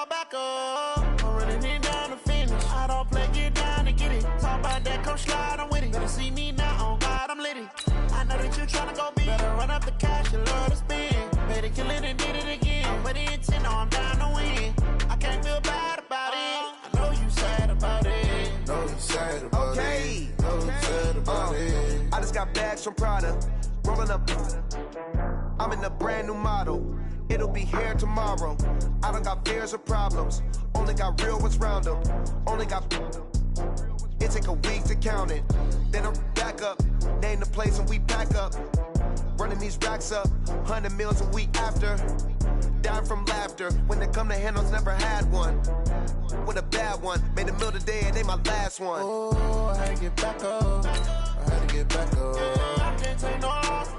call back up. I'm running it down to finish. I don't play, get down to get it. Talk about that, come slide, I'm with it. Better see me now, on God, I'm litty. I know that you tryna go big. Better run up the cash, you love to spend. Better kill it and did it again. But the intent, no, I'm down to win. I can't feel bad about it. I know you sad about it. Know you sad about it. Know you sad about it. I just got bags from Prada. Rolling up. I'm in a brand new model. It'll be here tomorrow. I don't got fears or problems. Only got real ones round them. Only got. It take a week to count it. Then I'm back up. Name the place and we pack up. Running these racks up. 100 meals a week after. Dying from laughter. When they come to handles, never had one. With a bad one. Made a meal today and they my last one. Oh, I had to get back up. I had to get back up. I can't take no off.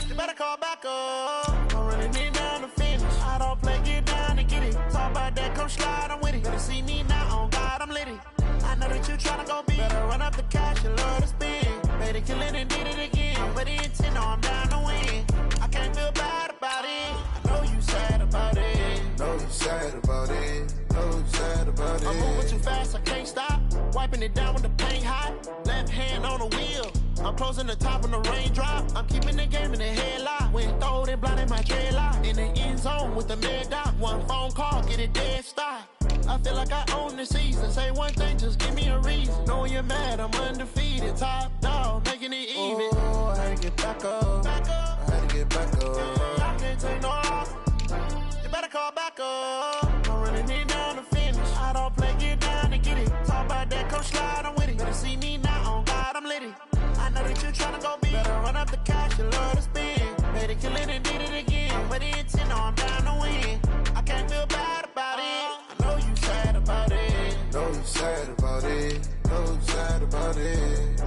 You better call back up. I'm running it down to finish. I don't play, get down to get it. Talk about that, come slide, I'm with it. Better see me now, on God, I'm litty. I know that you tryna go big. Better run up the cash, you love to spend. Better kill it and did it again. But the intent, no, I'm down to win. I can't feel bad about it. I know you sad about it. Know you sad about it. Know you sad about it. I'm moving too fast, I can't stop. Wiping it down with the paint hot. Left hand on the wheel. I'm closing the top when the raindrop. I'm keeping the game in the headlock. When throwed and blinded my dreadlock. In the end zone with the mad dot. One phone call, get it dead stop. I feel like I own the season. Say one thing, just give me a reason. Knowing you're mad, I'm undefeated. Top dog, making it even. Oh, I had to get back up. I had to get back up. I can't take no off. You better call back up. I'm running it down to finish. I don't play, get down to get it. Talk about that, come slide, I'm with it. Better see me now, on God, I'm litty. I know that you tryna go big. Better run up the cash, you love to spend. Better kill it and did it again. But the intent, no, I'm down to win. I can't feel bad about it. I know you sad about it. Know you sad about it. Know you sad about it.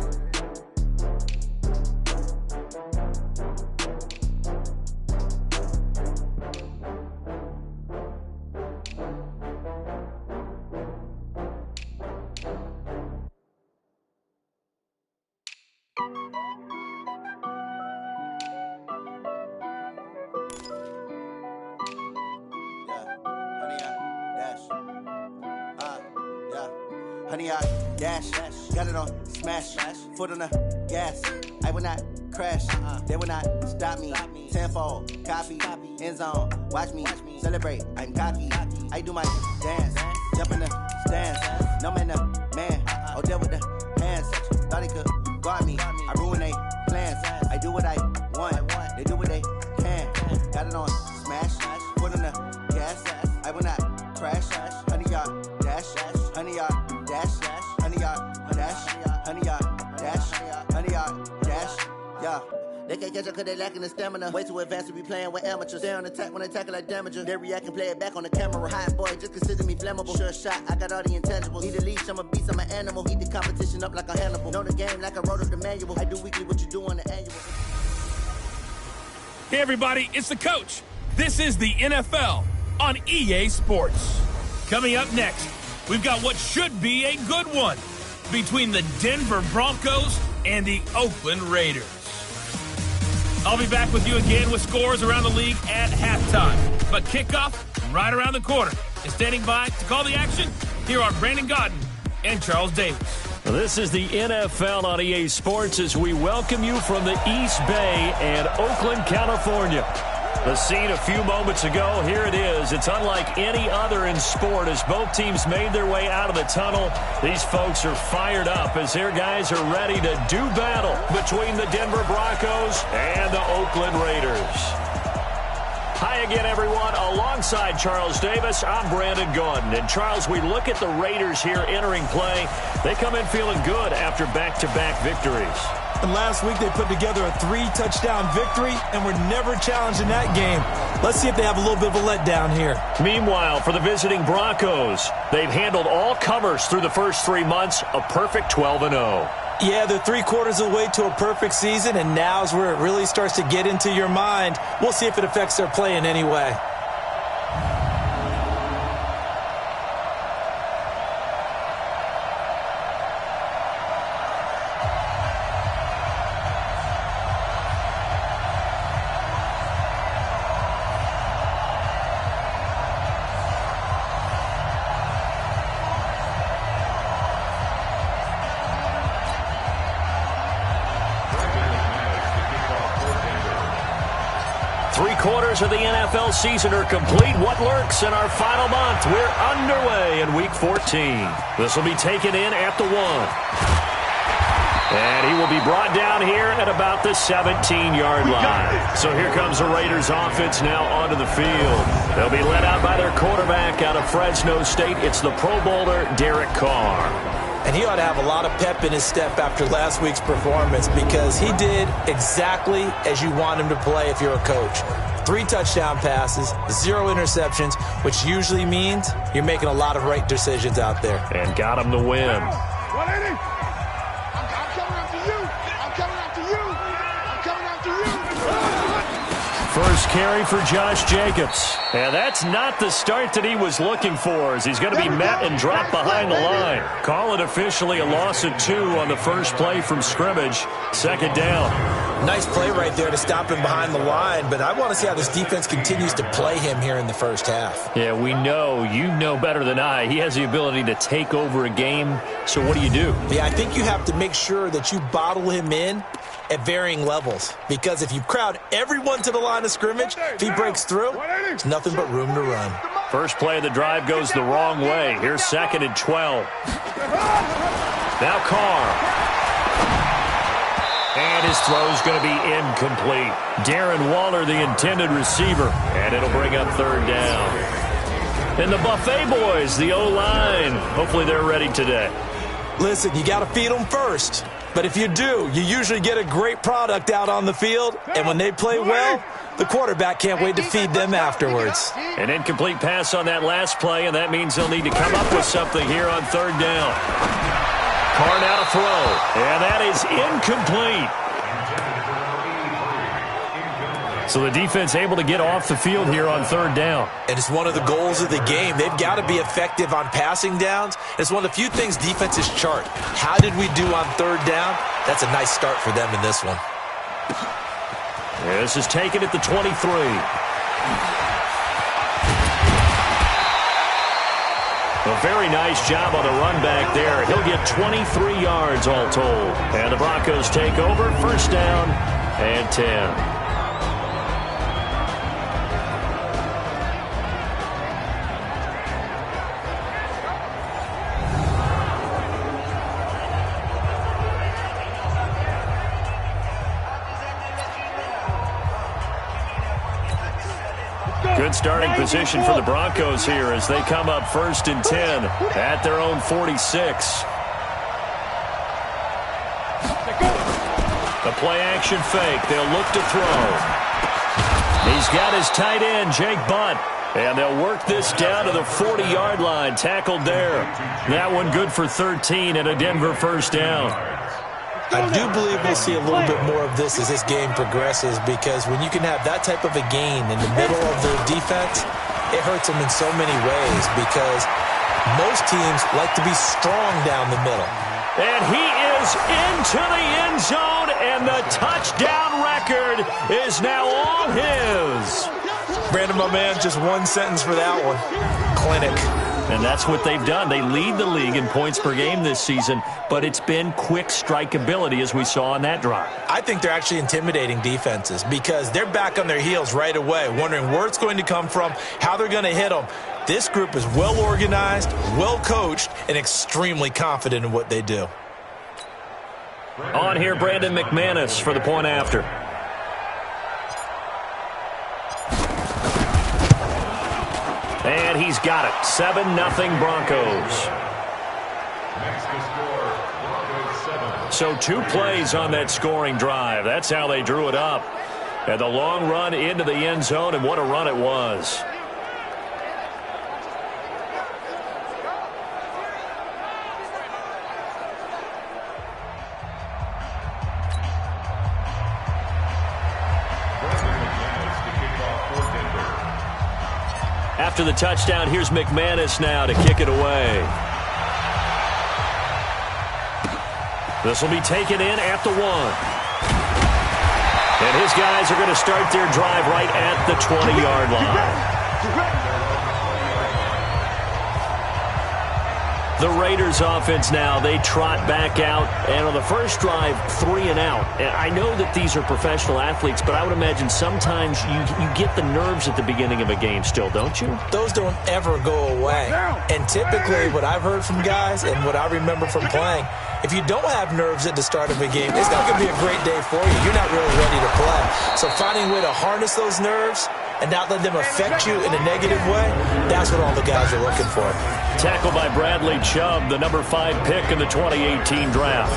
Honey, I dash, got it on smash, foot on the gas. I will not crash, they will not stop me. Tenfold, copy, end zone, watch me celebrate. I'm cocky, I do my dance, jump in the stands. No man, the man, oh, deal with the hands. Thought he could guard me, I ruin they plans. I do what I want, they do what they can. Got it on smash, foot on the gas. I will not crash, honey, y'all dash, honey, y'all. Honey, y'all, dash, honey, y'all, dash, honey, y'all, dash, yeah. They can't catch up cause they lacking the stamina. Way too advanced to be playing with amateurs. Stay on attack when they tackle like damager. They react and play it back on the camera. Hot boy, just consider me flammable. Sure shot, I got all the intangibles. Need a leash, I'm a beast, I'm an animal. Heat the competition up like a Hannibal. Know the game like I wrote up the manual. I do weekly what you do on the annual. Hey everybody, it's the coach. This is the NFL on EA Sports. Coming up next, we've got what should be a good one between the Denver Broncos and the Oakland Raiders. I'll be back with you again with scores around the league at halftime. But kickoff right around the corner. And standing by to call the action, here are Brandon Godden and Charles Davis. This is the NFL on EA Sports as we welcome you from the East Bay and Oakland, California. The scene a few moments ago, here it is. It's unlike any other in sport as both teams made their way out of the tunnel. These folks are fired up as their guys are ready to do battle between the Denver Broncos and the Oakland Raiders. Hi again, everyone. Alongside Charles Davis, I'm Brandon Gaudin. And Charles, we look at the Raiders here entering play. They come in feeling good after back-to-back victories. And last week they put together a 3-touchdown victory and were never challenged in that game. Let's see if they have a little bit of a letdown here. Meanwhile, for the visiting Broncos, they've handled all comers through the first 3 months, a perfect 12-0. Yeah, they're 3/4 of the way to a perfect season, and now's where it really starts to get into your mind. We'll see if it affects their play in any way. quarters of the NFL season are complete. What lurks in our final month? We're underway in Week 14. This will be taken in at the 1. And he will be brought down here at about the 17-yard line. So here comes the Raiders offense now onto the field. They'll be led out by their quarterback out of Fresno State. It's the Pro Bowler, Derek Carr. And he ought to have a lot of pep in his step after last week's performance because he did exactly as you want him to play if you're a coach. 3 touchdown passes, 0 interceptions, which usually means you're making a lot of right decisions out there. And got him the win. First carry for Josh Jacobs. And that's not the start that he was looking for, as he's going to be met and dropped behind the line. Call it officially a loss of 2 on the first play from scrimmage. Second down. Nice play right there to stop him behind the line, but I want to see how this defense continues to play him here in the first half. Yeah, we know. You know better than I. He has the ability to take over a game. So what do you do? Yeah, I think you have to make sure that you bottle him in at varying levels, because if you crowd everyone to the line of scrimmage, if he breaks through, there's nothing but room to run. First play of the drive goes the wrong way. Here's 2nd and 12. Now Carr. And his throw's going to be incomplete. Darren Waller, the intended receiver, and it'll bring up 3rd down. And the Buffet boys, the O-line, hopefully they're ready today. Listen, you got to feed them first. But if you do, you usually get a great product out on the field. And when they play well, the quarterback can't wait to feed them afterwards. An incomplete pass on that last play, and that means they'll need to come up with something here on 3rd down. Carr now to throw. And that is incomplete. So the defense able to get off the field here on 3rd down. And it's one of the goals of the game. They've got to be effective on passing downs. It's one of the few things defenses chart. How did we do on 3rd down? That's a nice start for them in this one. This is taken at the 23. A very nice job on the run back there. He'll get 23 yards all told. And the Broncos take over. 1st down and 10. Good starting position for the Broncos here as they come up 1st and 10 at their own 46. The play-action fake. They'll look to throw. He's got his tight end, Jake Butt. And they'll work this down to the 40-yard line. Tackled there. That one good for 13 and a Denver 1st down. I do believe we'll see a little bit more of this as this game progresses, because when you can have that type of a gain in the middle of the defense, it hurts them in so many ways, because most teams like to be strong down the middle. And he is into the end zone, and the touchdown record is now all his. Brandon, my man, just one sentence for that one. Clinic. And that's what they've done. They lead the league in points per game this season, but it's been quick strike ability as we saw on that drive. I think they're actually intimidating defenses because they're back on their heels right away, wondering where it's going to come from, how they're going to hit them. This group is well organized, well coached, and extremely confident in what they do. On here, Brandon McManus for the point after. And he's got it. 7-0 Broncos. So 2 plays on that scoring drive. That's how they drew it up. And the long run into the end zone, and what a run it was. After the touchdown, here's McManus now to kick it away. This will be taken in at the 1. And his guys are going to start their drive right at the 20-yard line. The Raiders offense now, they trot back out, and on the first drive, 3 and out. And I know that these are professional athletes, but I would imagine sometimes you get the nerves at the beginning of a game still, don't you? Those don't ever go away. And typically what I've heard from guys and what I remember from playing, if you don't have nerves at the start of a game, it's not going to be a great day for you. You're not really ready to play. So finding a way to harness those nerves and not let them affect you in a negative way, that's what all the guys are looking for. Tackled by Bradley Chubb, the number 5 pick in the 2018 draft.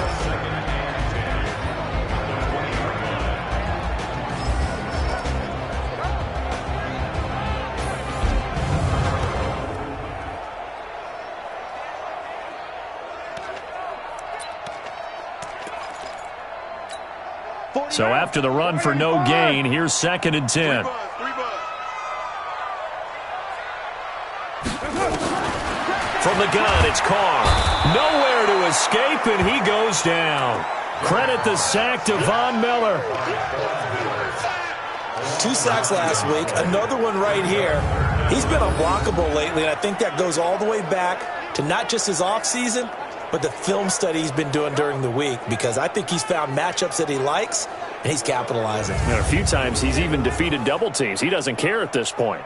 So after the run for no gain, here's 2nd and 10. From the gun, it's Carr. Nowhere to escape, and he goes down. Credit the sack to Von Miller. 2 sacks last week, another one right here. He's been unblockable lately, and I think that goes all the way back to not just his offseason, but the film study he's been doing during the week, because I think he's found matchups that he likes, and he's capitalizing. A few times he's even defeated double teams. He doesn't care at this point.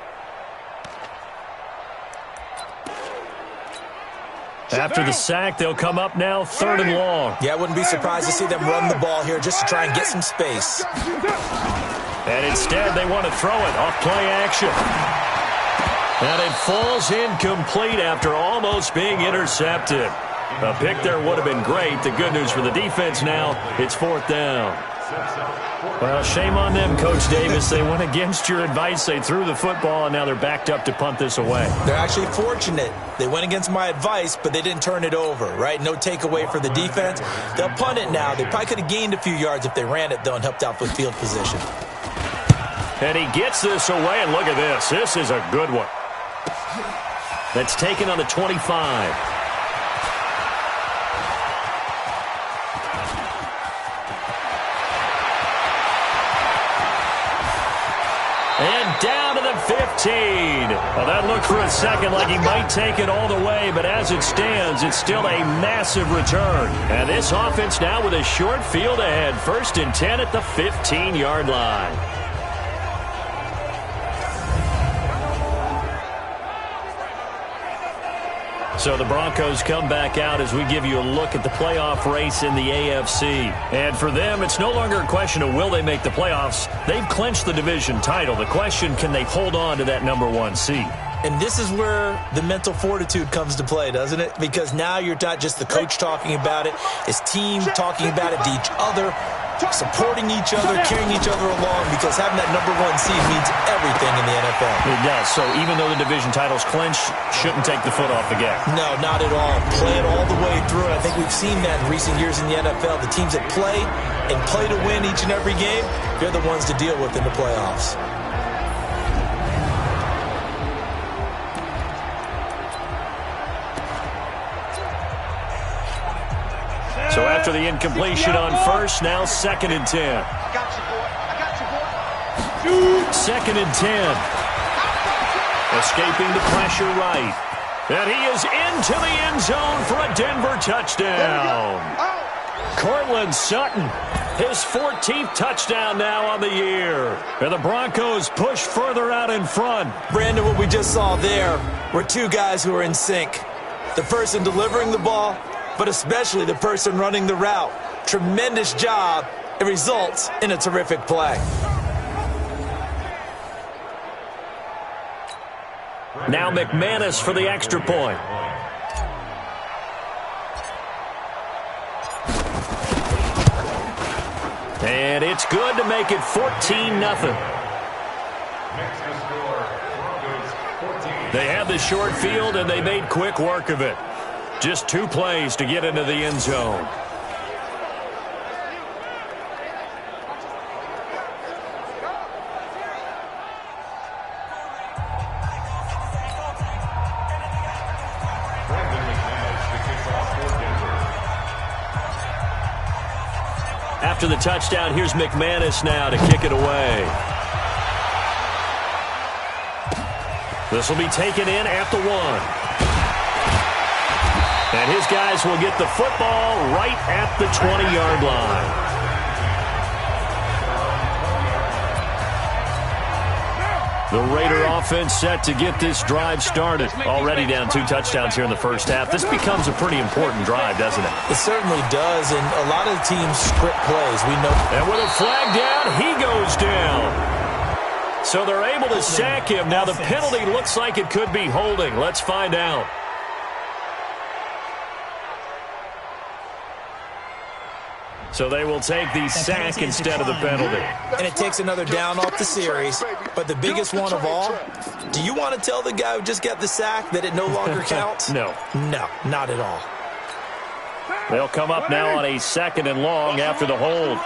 After the sack, they'll come up now 3rd and long. Yeah, I wouldn't be surprised to see them run the ball here just to try and get some space. And instead, they want to throw it off play action. And it falls incomplete after almost being intercepted. A pick there would have been great. The good news for the defense now, it's 4th down. Well, shame on them, Coach Davis. They went against your advice. They threw the football, and now they're backed up to punt this away. They're actually fortunate. They went against my advice, but they didn't turn it over, right? No takeaway for the defense. They'll punt it now. They probably could have gained a few yards if they ran it, though, and helped out with field position. And he gets this away, and look at this. This is a good one. That's taken on the 25. And down to the 15. Well, that looked for a second like he might take it all the way, but as it stands, it's still a massive return. And this offense now with a short field ahead. 1st and 10 at the 15-yard line. So the Broncos come back out as we give you a look at the playoff race in the AFC. And for them, it's no longer a question of will they make the playoffs. They've clinched the division title. The question, can they hold on to that number 1 seed? And this is where the mental fortitude comes to play, doesn't it? Because now you're not just the coach talking about it, his team talking about it to each other, supporting each other, carrying each other along, because having that number 1 seed means everything in the NFL. It does. So even though the division title's clinched, shouldn't take the foot off the gas. No, not at all. Play it all the way through. And I think we've seen that in recent years in the NFL. The teams that play and play to win each and every game, they're the ones to deal with in the playoffs. So after the incompletion on first, now 2nd and 10. 2nd and 10. Escaping the pressure right. And he is into the end zone for a Denver touchdown. Cortland Sutton, his 14th touchdown now on the year. And the Broncos push further out in front. Brandon, what we just saw there were 2 guys who are in sync. The person delivering the ball, but especially the person running the route. Tremendous job. It results in a terrific play. Now McManus for the extra point. And it's good to make it 14-0. They had the short field, and they made quick work of it. Just 2 plays to get into the end zone. After the touchdown, here's McManus now to kick it away. This will be taken in at the 1. And his guys will get the football right at the 20-yard line. The Raider offense set to get this drive started. Already down 2 touchdowns here in the first half. This becomes a pretty important drive, doesn't it? It certainly does, and a lot of the teams script plays. We know. And with a flag down, he goes down. So they're able to sack him. Now the penalty looks like it could be holding. Let's find out. So they will take the sack instead of the penalty. And it takes another down off the series. But the biggest one of all, do you want to tell the guy who just got the sack that it no longer counts? No. No, not at all. They'll come up now on a 2nd and long after the hold.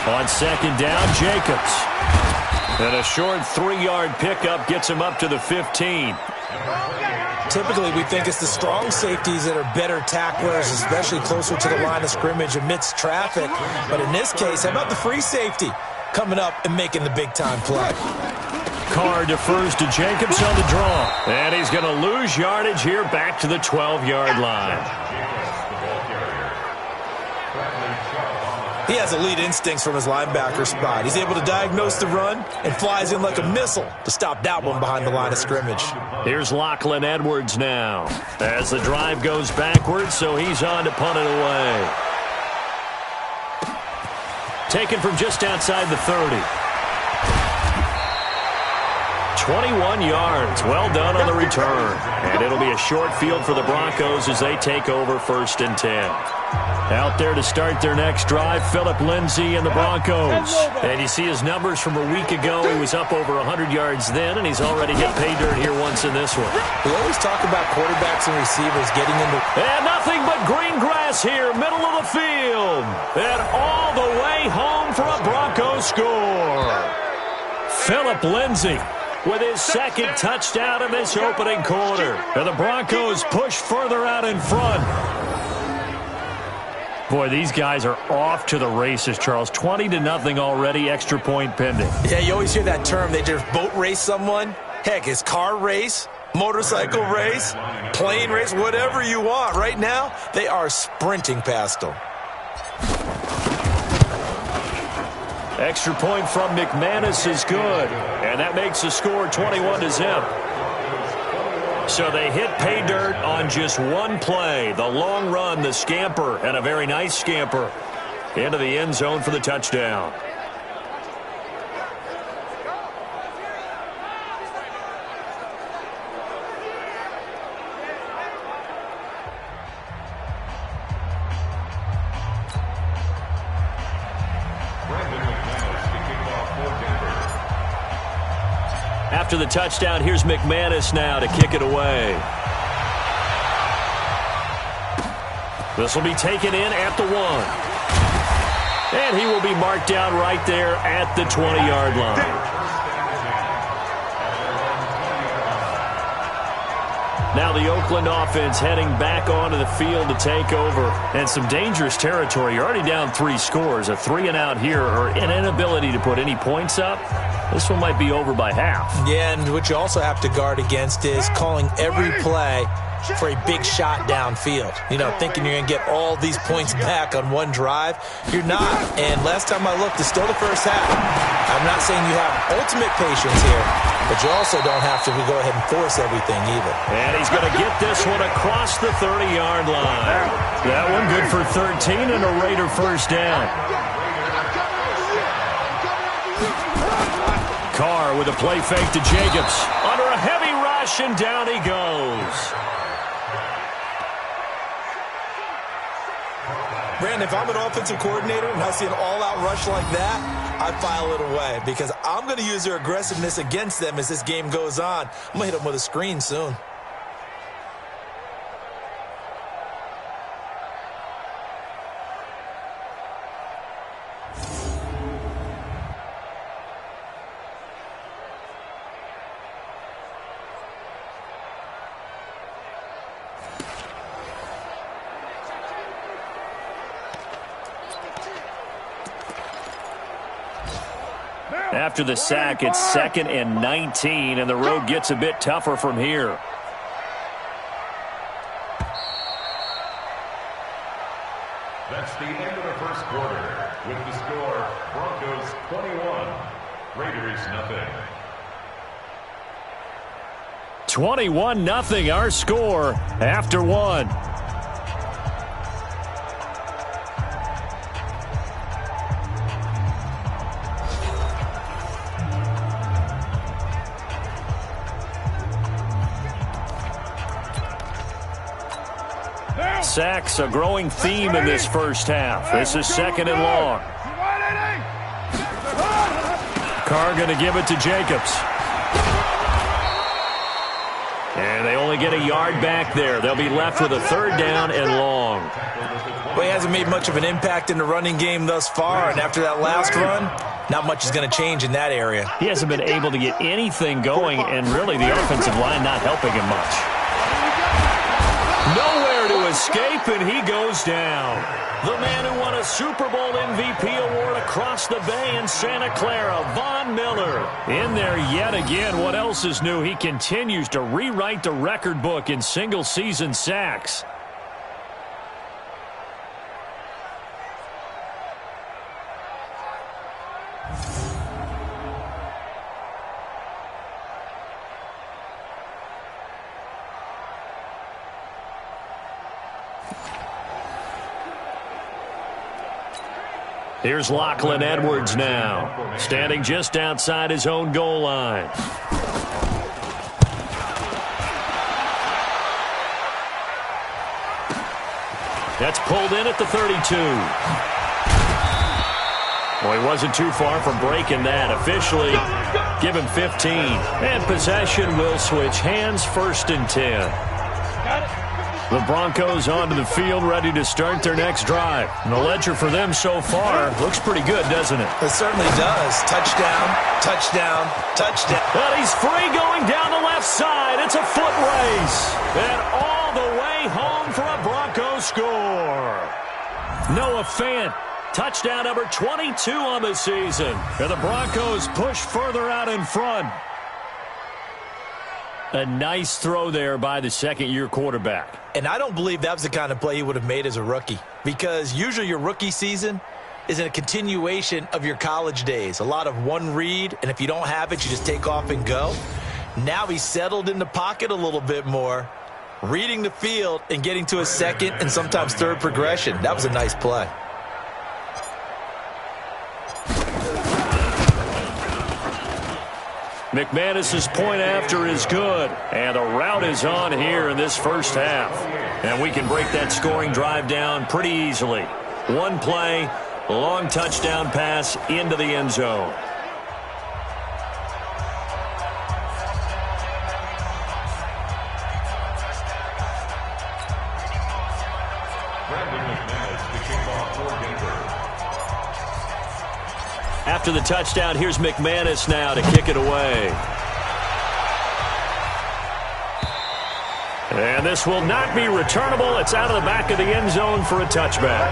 On 2nd down, Jacobs. And a short 3-yard pickup gets him up to the 15. Typically, we think it's the strong safeties that are better tacklers, especially closer to the line of scrimmage amidst traffic. But in this case, how about the free safety coming up and making the big-time play? Carr defers to Jacobs on the draw. And he's going to lose yardage here back to the 12-yard line. He has elite instincts from his linebacker spot. He's able to diagnose the run and flies in like a missile to stop that one behind the line of scrimmage. Here's Lachlan Edwards now as the drive goes backwards, so he's on to punt it away. Taken from just outside the 30. 21 yards. Well done on the return. And it'll be a short field for the Broncos as they take over 1st and 10. Out there to start their next drive, Philip Lindsay and the Broncos. And you see his numbers from a week ago. He was up over 100 yards then, and he's already hit pay dirt here once in this one. We always talk about quarterbacks and receivers getting into... And nothing but green grass here, middle of the field. And all the way home for a Broncos score. Philip Lindsay with his 2nd touchdown in this opening quarter. And the Broncos push further out in front. Boy, these guys are off to the races, Charles. 20-0 already, extra point pending. Yeah, you always hear that term. They just boat race someone. Heck, it's car race, motorcycle race, plane race, whatever you want. Right now, they are sprinting past them. Extra point from McManus is good. And that makes the score 21-0. So they hit pay dirt on just one play. The long run, the scamper, and a very nice scamper into the end zone for the touchdown. After the touchdown, here's McManus now to kick it away. This will be taken in at the 1. And he will be marked down right there at the 20-yard line. Now the Oakland offense heading back onto the field to take over. And some dangerous territory. You're already down 3 scores. A 3-and-out here or an inability to put any points up. This one might be over by half. Yeah, and what you also have to guard against is calling every play for a big shot downfield. You know, thinking you're going to get all these points back on one drive. You're not. And last time I looked, it's still the first half. I'm not saying you have ultimate patience here, but you also don't have to go ahead and force everything either. And he's going to get this one across the 30-yard line. That one good for 13 and a Raider first down. Carr with a play fake to Jacobs. Under a heavy rush, and down he goes. Brandon, if I'm an offensive coordinator and I see an all-out rush like that, I file it away because I'm going to use their aggressiveness against them as this game goes on. I'm going to hit them with a screen soon. After the sack, it's 2nd and 19, and the road gets a bit tougher from here. That's the end of the first quarter. With the score, Broncos 21, Raiders nothing. 21-0 our score after one. Sacks, a growing theme in this first half. This is 2nd and long. Carr going to give it to Jacobs. And they only get a yard back there. They'll be left with a 3rd down and long. Well, he hasn't made much of an impact in the running game thus far, and after that last run, not much is going to change in that area. He hasn't been able to get anything going, and really the offensive line not helping him much. Nowhere to escape, and he goes down. The man who won a Super Bowl MVP award across the bay in Santa Clara, Von Miller. In there yet again. What else is new? He continues to rewrite the record book in single-season sacks. Here's Lachlan Edwards now, standing just outside his own goal line. That's pulled in at the 32. Well, he wasn't too far from breaking that. Officially, give him 15. And possession will switch hands, 1st and 10. The Broncos onto the field, ready to start their next drive. And the ledger for them so far looks pretty good, doesn't it? It certainly does. Touchdown, touchdown, touchdown. And he's free going down the left side. It's a foot race. And all the way home for a Broncos score. Noah Fant, touchdown number 22 on the season. And the Broncos push further out in front. A nice throw there by the second-year quarterback. And I don't believe that was the kind of play he would have made as a rookie, because usually your rookie season is in a continuation of your college days. A lot of one read, and if you don't have it, you just take off and go. Now he's settled in the pocket a little bit more, reading the field and getting to a second and sometimes third progression. That was a nice play. McManus's point after is good, and the route is on here in this first half. And we can break that scoring drive down pretty easily. One play, long touchdown pass into the end zone. After the touchdown, here's McManus now to kick it away. And this will not be returnable. It's out of the back of the end zone for a touchback.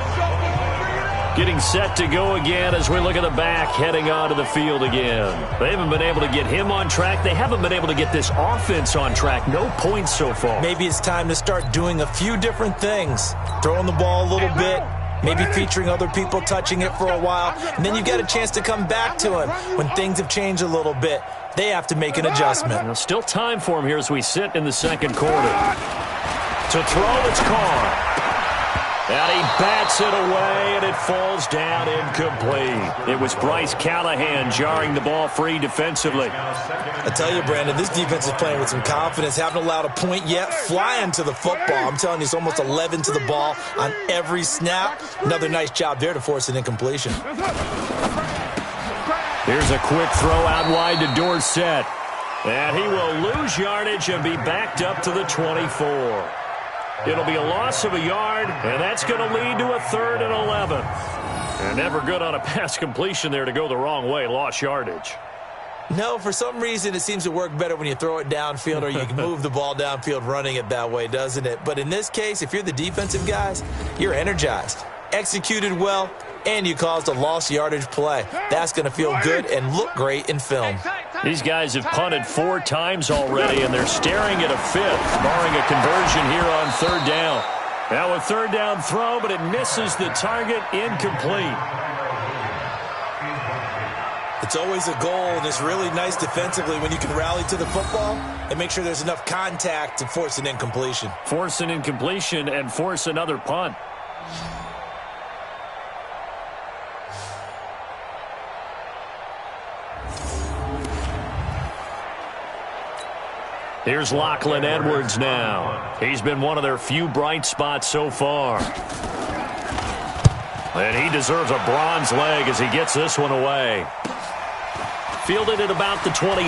Getting set to go again as we look at the back, heading onto the field again. They haven't been able to get him on track. They haven't been able to get this offense on track. No points so far. Maybe it's time to start doing a few different things. Throwing the ball a little bit. Maybe featuring other people touching it for a while. And then you get a chance to come back to him when things have changed a little bit. They have to make an adjustment. Now, still time for him here as we sit in the second quarter. To throw, it's Carr. And he bats it away, and it falls down incomplete. It was Bryce Callahan jarring the ball free defensively. I tell you, Brandon, this defense is playing with some confidence. Haven't allowed a point yet. Flying to the football. I'm telling you, it's almost 11 to the ball on every snap. Another nice job there to force an incompletion. Here's a quick throw out wide to Dorsett. And he will lose yardage and be backed up to the 24. It'll be a loss of a yard, and that's going to lead to a 3rd and 11. And never good on a pass completion there to go the wrong way. Lost yardage. No, for some reason it seems to work better when you throw it downfield or you can move the ball downfield running it that way, doesn't it? But in this case, if you're the defensive guys, you're energized, executed well, and you caused a lost yardage play. That's going to feel good and look great in film. These guys have punted 4 times already, and they're staring at a 5th, barring a conversion here on 3rd down. Now a third down throw, but it misses the target, incomplete. It's always a goal, and it's really nice defensively when you can rally to the football and make sure there's enough contact to force an incompletion. Force an incompletion and force another punt. Here's Lachlan Edwards now. He's been one of their few bright spots so far. And he deserves a bronze leg as he gets this one away. Fielded at about the 28.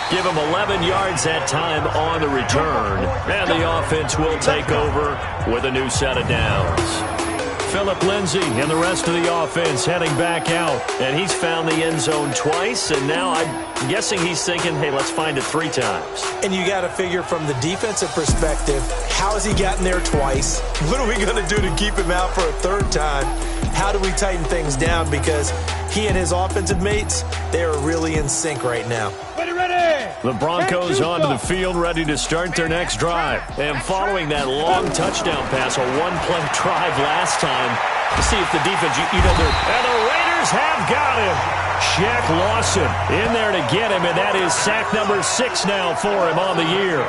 Give him 11 yards that time on the return. And the offense will take over with a new set of downs. Philip Lindsay and the rest of the offense heading back out. And he's found the end zone twice. And now I'm guessing he's thinking, hey, let's find it 3 times. And you got to figure from the defensive perspective, how has he gotten there twice? What are we going to do to keep him out for a 3rd time? How do we tighten things down? Because he and his offensive mates, they are really in sync right now. The Broncos onto the field, ready to start their next drive. And following that long touchdown pass, a one-play drive last time, to see if the defense, and the Raiders have got him. Shaq Lawson in there to get him, and that is sack number 6 now for him on the year.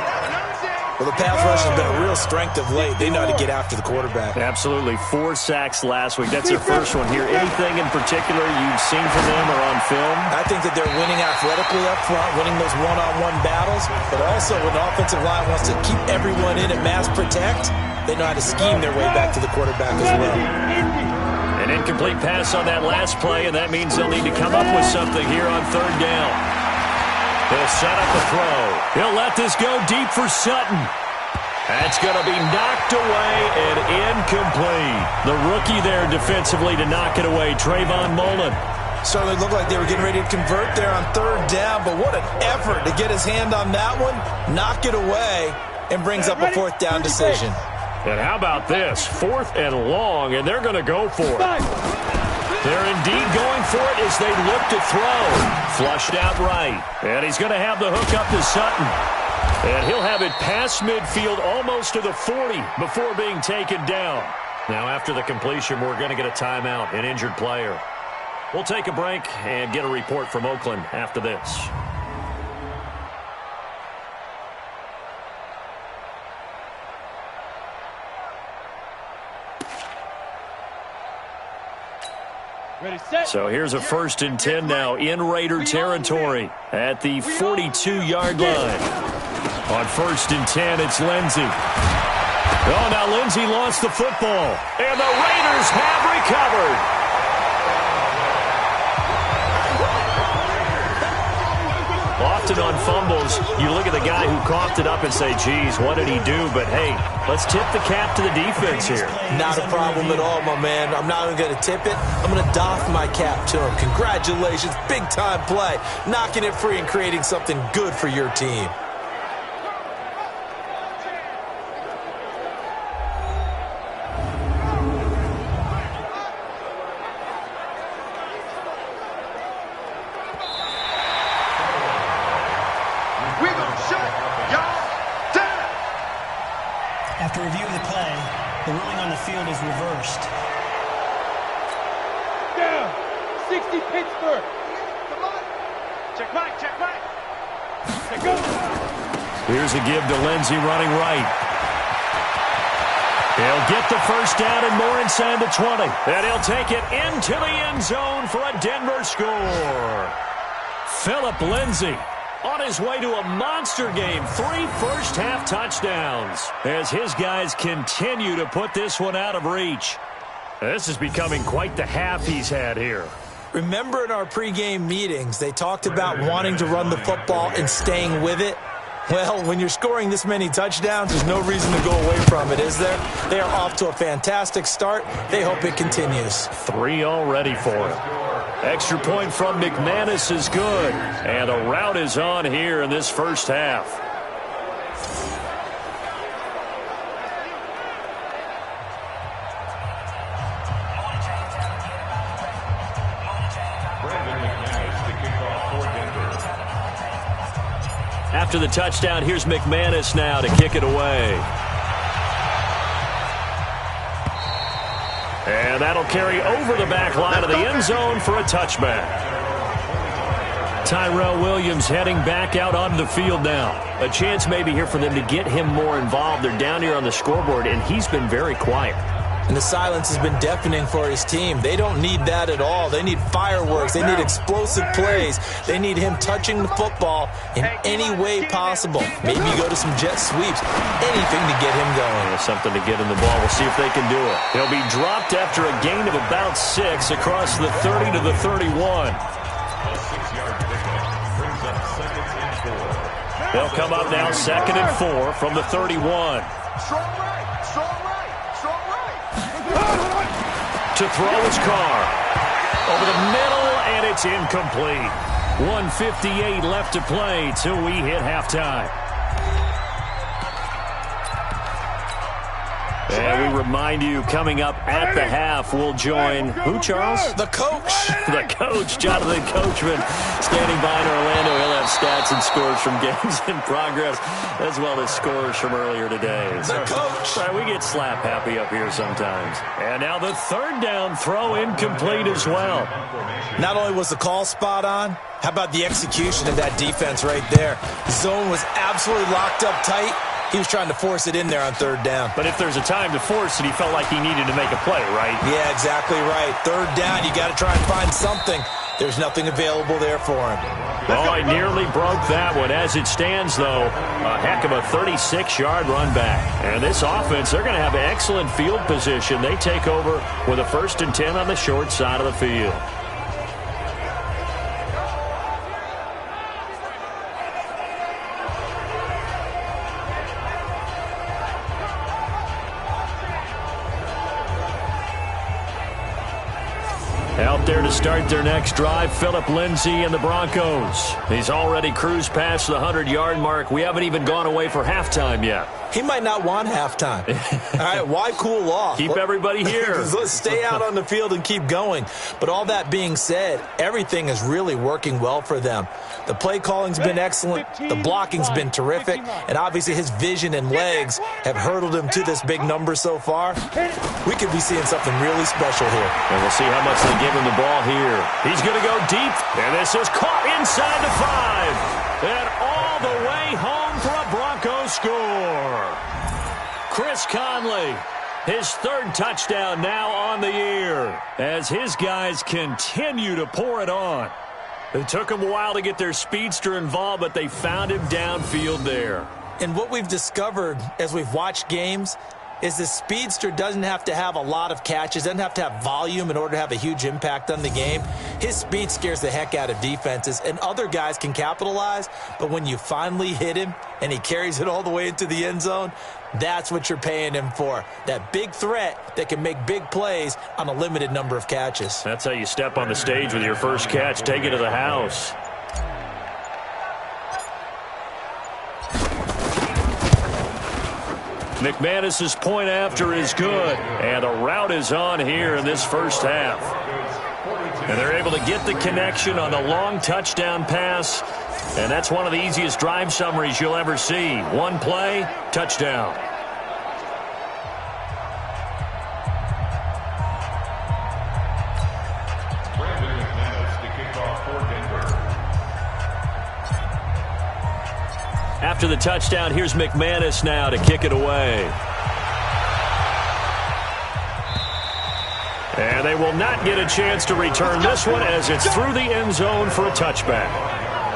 Well, the pass rush has been a real strength of late. They know how to get after the quarterback. Absolutely. 4 sacks last week. That's their first one here. Anything in particular you've seen from them or on film? I think that they're winning athletically up front, winning those one-on-one battles, but also when the offensive line wants to keep everyone in and mass protect, they know how to scheme their way back to the quarterback as well. An incomplete pass on that last play, and that means they'll need to come up with something here on 3rd down. He'll set up a throw. He'll let this go deep for Sutton. That's going to be knocked away and incomplete. The rookie there defensively to knock it away, Trayvon Mullen. Certainly looked like they were getting ready to convert there on 3rd down, but what an effort to get his hand on that one, knock it away, and brings up a 4th down decision. And how about this? 4th and long, and they're going to go for it. They're indeed going for it as they look to throw. Flushed out right. And he's going to have the hook up to Sutton. And he'll have it past midfield almost to the 40 before being taken down. Now after the completion, we're going to get a timeout, an injured player. We'll take a break and get a report from Oakland after this. So here's a 1st and 10 now in Raider territory at the 42-yard line. On 1st and 10, it's Lindsay. Oh, now Lindsay lost the football, and the Raiders have recovered. Often on fumbles, you look at the guy who coughed it up and say, geez, what did he do? But, hey, let's tip the cap to the defense here. Not a problem at all, my man. I'm not even going to tip it. I'm going to doff my cap to him. Congratulations. Big-time play. Knocking it free and creating something good for your team. After reviewing the play, the ruling on the field is reversed. Down! 60 Pittsburgh! Come on! Check back, check back! Check go! Here's a give to Lindsay running right. He'll get the 1st down and more inside the 20. And he'll take it into the end zone for a Denver score. Philip Lindsay on his way to a monster game. 3 first-half touchdowns as his guys continue to put this one out of reach. This is becoming quite the half he's had here. Remember in our pregame meetings, they talked about wanting to run the football and staying with it? Well, when you're scoring this many touchdowns, there's no reason to go away from it, is there? They are off to a fantastic start. They hope it continues. 3 already for him. Extra point from McManus is good. And the route is on here in this first half. After the touchdown, here's McManus now to kick it away. And that'll carry over the back line of the end zone for a touchback. Tyrell Williams heading back out onto the field now. A chance maybe here for them to get him more involved. They're down here on the scoreboard, and he's been very quiet. And the silence has been deafening for his team. They don't need that at all. They need fireworks. They need explosive plays. They need him touching the football in any way possible. Maybe go to some jet sweeps. Anything to get him going. Yeah, something to get in the ball. We'll see if they can do it. He'll be dropped after a gain of about 6 across the 30 to the 31. A 6-yard pickup brings up 2nd and 4. They'll come up now 2nd and 4 from the 31. Strong right, strong right, strong right. To throw his car. Over the middle, and it's incomplete. 1:58 left to play till we hit halftime. And we remind you, coming up at the half, we'll join who, Charles? The coach. The coach, Jonathan Coachman, standing by in Orlando. He'll have stats and scores from games in progress, as well as scores from earlier today. The coach. Right, we get slap happy up here sometimes. And now the 3rd down throw incomplete as well. Not only was the call spot on, how about the execution of that defense right there? Zone was absolutely locked up tight. He was trying to force it in there on 3rd down. But if there's a time to force it, he felt like he needed to make a play, right? Yeah, exactly right. 3rd down, you got to try and find something. There's nothing available there for him. Oh, I nearly broke that one. As it stands, though, a heck of a 36-yard run back. And this offense, they're going to have excellent field position. They take over with a 1st and 10 on the short side of the field. Out there to start their next drive, Phillip Lindsay and the Broncos. He's already cruised past the 100-yard mark. We haven't even gone away for halftime yet. He might not want halftime. All right, why cool off? Keep everybody here. Let's stay out on the field and keep going. But all that being said, everything is really working well for them. The play calling's been excellent. The blocking's been terrific. And obviously his vision and legs have hurdled him to this big number so far. We could be seeing something really special here. And we'll see how much they give him the ball here. He's going to go deep. And this is caught inside the 5. And all the way home for a Broncos score. Chris Conley, his 3rd touchdown now on the year, as his guys continue to pour it on. It took them a while to get their speedster involved, but they found him downfield there. And what we've discovered as we've watched games is the speedster doesn't have to have a lot of catches, doesn't have to have volume in order to have a huge impact on the game. His speed scares the heck out of defenses, and other guys can capitalize, but when you finally hit him and he carries it all the way into the end zone, that's what you're paying him for. That big threat that can make big plays on a limited number of catches. That's how you step on the stage with your first catch. Take it to the house. McManus's point after is good. And the route is on here in this first half. And they're able to get the connection on the long touchdown pass. And that's one of the easiest drive summaries you'll ever see. One play, touchdown. After the touchdown, here's McManus now to kick it away. And they will not get a chance to return this one as it's through the end zone for a touchback.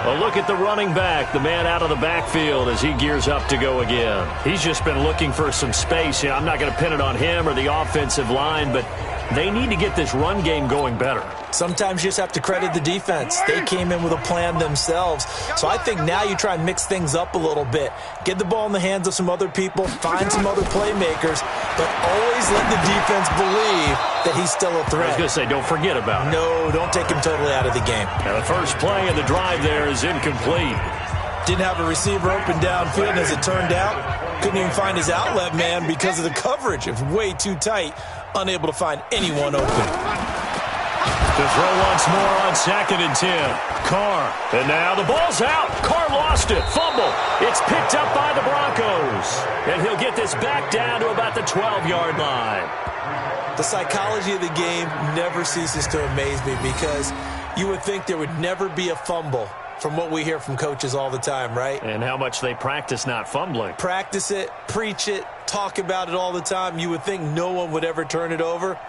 A look at the running back, the man out of the backfield as he gears up to go again. He's just been looking for some space. You know, I'm not going to pin it on him or the offensive line, but they need to get this run game going better. Sometimes you just have to credit the defense. They came in with a plan themselves. So I think now you try and mix things up a little bit. Get the ball in the hands of some other people, find some other playmakers, but always let the defense believe that he's still a threat. I was going to say, don't forget about it. No, don't take him totally out of the game. Now the first play of the drive there is incomplete. Didn't have a receiver open downfield, and as it turned out, couldn't even find his outlet man because of the coverage. It was way too tight, unable to find anyone open. To throw once more on 2nd and 10. Carr. And now the ball's out. Carr lost lost it. Fumble. It's picked up by the Broncos. And he'll get this back down to about the 12-yard line. The psychology of the game never ceases to amaze me because you would think there would never be a fumble from what we hear from coaches all the time, right? And how much they practice not fumbling. Practice it, preach it, talk about it all the time. You would think no one would ever turn it over.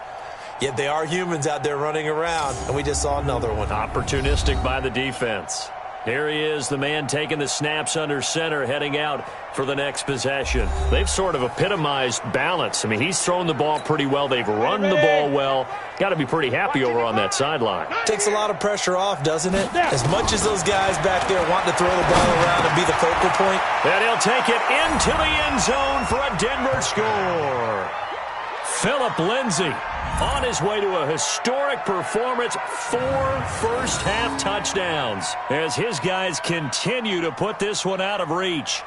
Yet they are humans out there running around, and we just saw another one. Opportunistic by the defense. Here he is, the man taking the snaps under center, heading out for the next possession. They've sort of epitomized balance. I mean, he's thrown the ball pretty well. They've run the ball well. Got to be pretty happy over on that sideline. Takes a lot of pressure off, doesn't it? As much as those guys back there want to throw the ball around and be the focal point. And he'll take it into the end zone for a Denver score. Phillip Lindsay on his way to a historic performance, 4 first-half touchdowns, as his guys continue to put this one out of reach.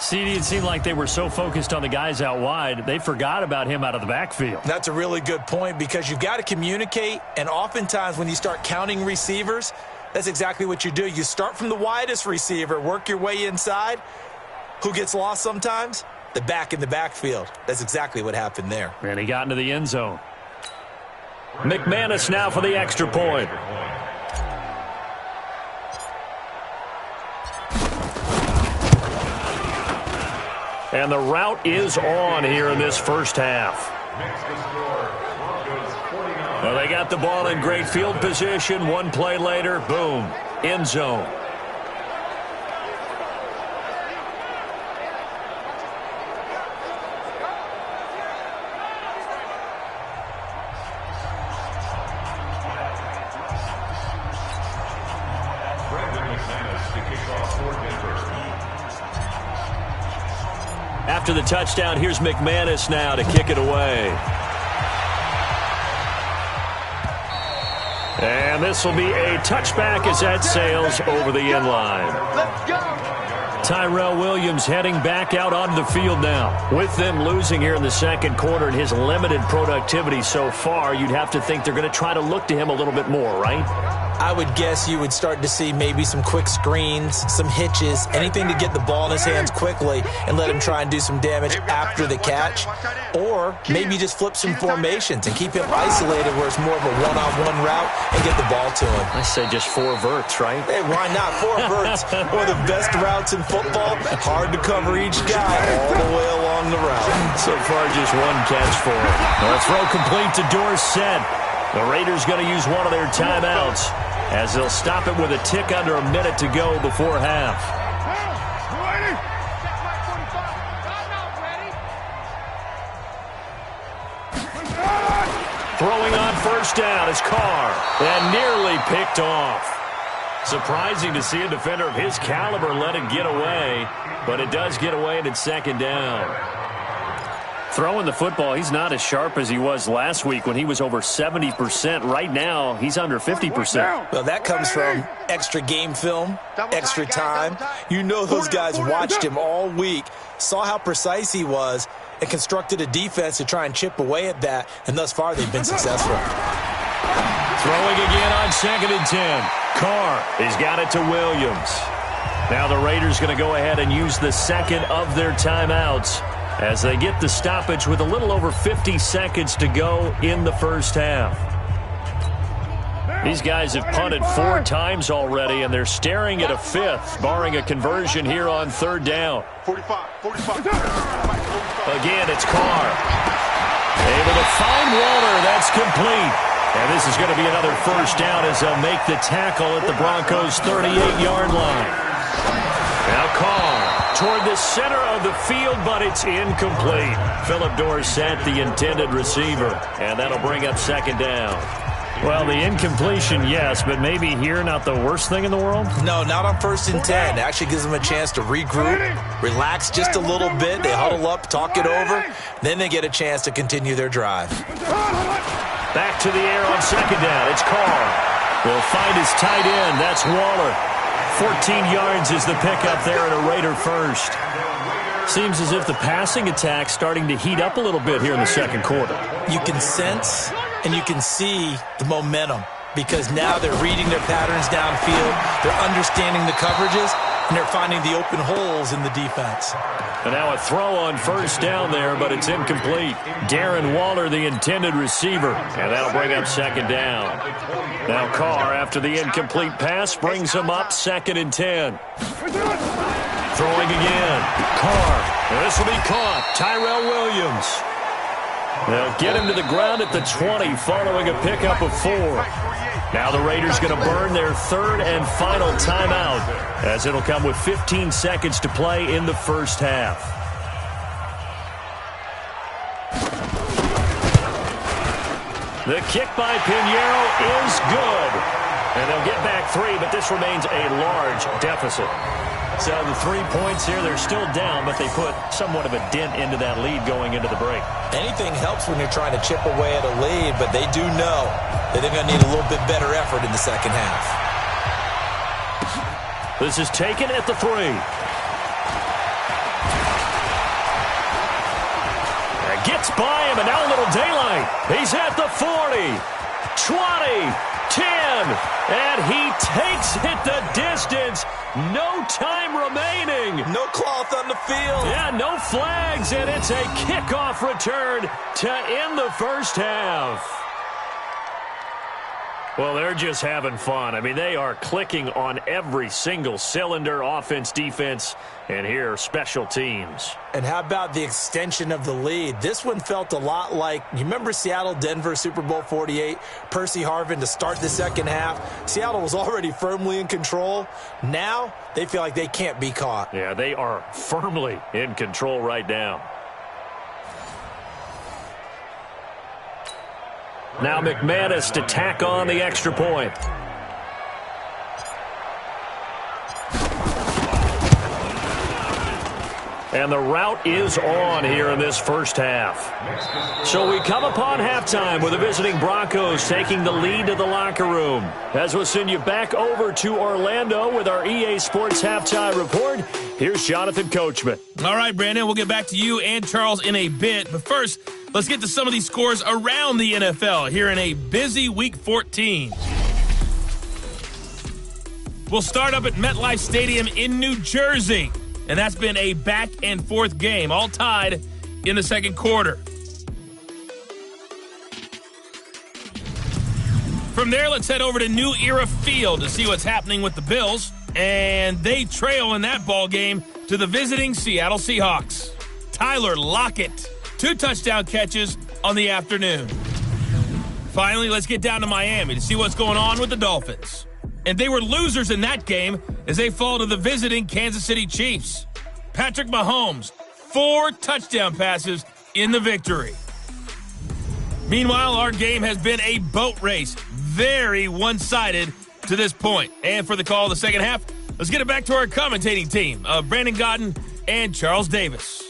CD, it seemed like they were so focused on the guys out wide, they forgot about him out of the backfield. That's a really good point because you've got to communicate, and oftentimes when you start counting receivers, that's exactly what you do. You start from the widest receiver, work your way inside. Who gets lost sometimes? The back in the backfield. That's exactly what happened there. And he got into the end zone. McManus now for the extra point. And the route is on here in this first half. Well, they got the ball in great field position. One play later, boom, end zone. After the touchdown, here's McManus now to kick it away. And this will be a touchback as that sails over the end line. Let's go. Tyrell Williams heading back out onto the field now. With them losing here in the second quarter and his limited productivity so far, you'd have to think they're going to try to look to him a little bit more, right? I would guess you would start to see maybe some quick screens, some hitches, anything to get the ball in his hands quickly and let him try and do some damage after the catch. Or maybe just flip some formations and keep him isolated where it's more of a one-on-one route and get the ball to him. I say just 4 verts, right? Hey, why not? 4 verts, one of the best routes in football. Hard to cover each guy all the way along the route. So far, just 1 catch for him. Well, throw complete to Dorsett. The Raiders going to use one of their timeouts as they'll stop it with a tick under a minute to go before half. Throwing on first down is Carr, and nearly picked off. Surprising to see a defender of his caliber let it get away, but it does get away and it's second down. Throwing the football, he's not as sharp as he was last week when he was over 70%. Right now, he's under 50%. Well, that comes from extra game film, extra time. You know those guys watched him all week, saw how precise he was, and constructed a defense to try and chip away at that, and thus far they've been successful. Throwing again on 2nd and 10. Carr has got it to Williams. Now the Raiders going to go ahead and use the second of their timeouts as they get the stoppage with a little over 50 seconds to go in the first half. These guys have punted 4 times already, and they're staring at a 5th, barring a conversion here on 3rd down. 45. Again, it's Carr. Able to find Waller. That's complete. And this is going to be another first down as they'll make the tackle at the Broncos' 38-yard line. Now Carr toward the center of the field, but it's incomplete. Phillip Dorsett, the intended receiver, and that'll bring up second down. Well, the incompletion, yes, but maybe here not the worst thing in the world? No, not on 1st and 10. It actually gives them a chance to regroup, relax just a little bit. They huddle up, talk it over, then they get a chance to continue their drive. Back to the air on second down. It's Carr. Will find his tight end. That's Waller. 14 yards is the pickup there at a Raider first. Seems as if the passing attack's starting to heat up a little bit here in the second quarter. You can sense and you can see the momentum. because now they're reading their patterns downfield, they're understanding the coverages, and they're finding the open holes in the defense. And now a throw on first down there, but it's incomplete. Darren Waller, the intended receiver, and that'll bring up second down. Now Carr, after the incomplete pass, brings him up 2nd and 10. Throwing again. Carr. This will be caught. Tyrell Williams. They'll get him to the ground at the 20 following a pickup of 4. Now the Raiders going to burn their 3rd and final timeout, as it'll come with 15 seconds to play in the first half. The kick by Pinheiro is good. And they'll get back 3, but this remains a large deficit. So the 3 points here, they're still down, but they put somewhat of a dent into that lead going into the break. Anything helps when you're trying to chip away at a lead, but they do know that they're going to need a little bit better effort in the second half. This is taken at the 3. Gets by him, and now a little daylight. He's at the 40, 20, 10, and he takes it the distance. No time remaining. No cloth on the field. Yeah, no flags, and it's a kickoff return to end the first half. Well, they're just having fun. I mean, they are clicking on every single cylinder, offense, defense, and here, special teams. And how about the extension of the lead? This one felt a lot like, you remember Seattle-Denver, Super Bowl 48, Percy Harvin to start the second half? Seattle was already firmly in control. Now, they feel like they can't be caught. Yeah, they are firmly in control right now. Now McManus to tack on the extra point. And the route is on here in this first half. So we come upon halftime with the visiting Broncos taking the lead to the locker room. As we'll send you back over to Orlando with our EA Sports Halftime Report, here's Jonathan Coachman. All right, Brandon, we'll get back to you and Charles in a bit. But first, let's get to some of these scores around the NFL here in a busy Week 14. We'll start up at MetLife Stadium in New Jersey. And that's been a back-and-forth game, all tied in the second quarter. From there, let's head over to New Era Field to see what's happening with the Bills. And they trail in that ball game to the visiting Seattle Seahawks. Tyler Lockett, 2 touchdown catches on the afternoon. Finally, let's get down to Miami to see what's going on with the Dolphins. And they were losers in that game as they fall to the visiting Kansas City Chiefs. Patrick Mahomes, 4 touchdown passes in the victory. Meanwhile, our game has been a boat race. Very one-sided to this point. And for the call of the second half, let's get it back to our commentating team of Brandon Godden and Charles Davis.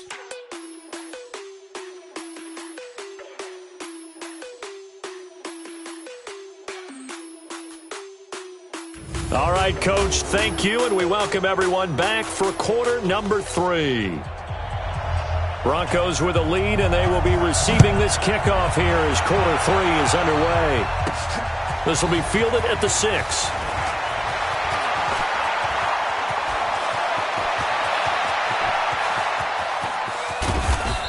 All right, Coach, thank you, and we welcome everyone back for quarter number 3. Broncos with a lead, and they will be receiving this kickoff here as quarter 3 is underway. This will be fielded at the 6.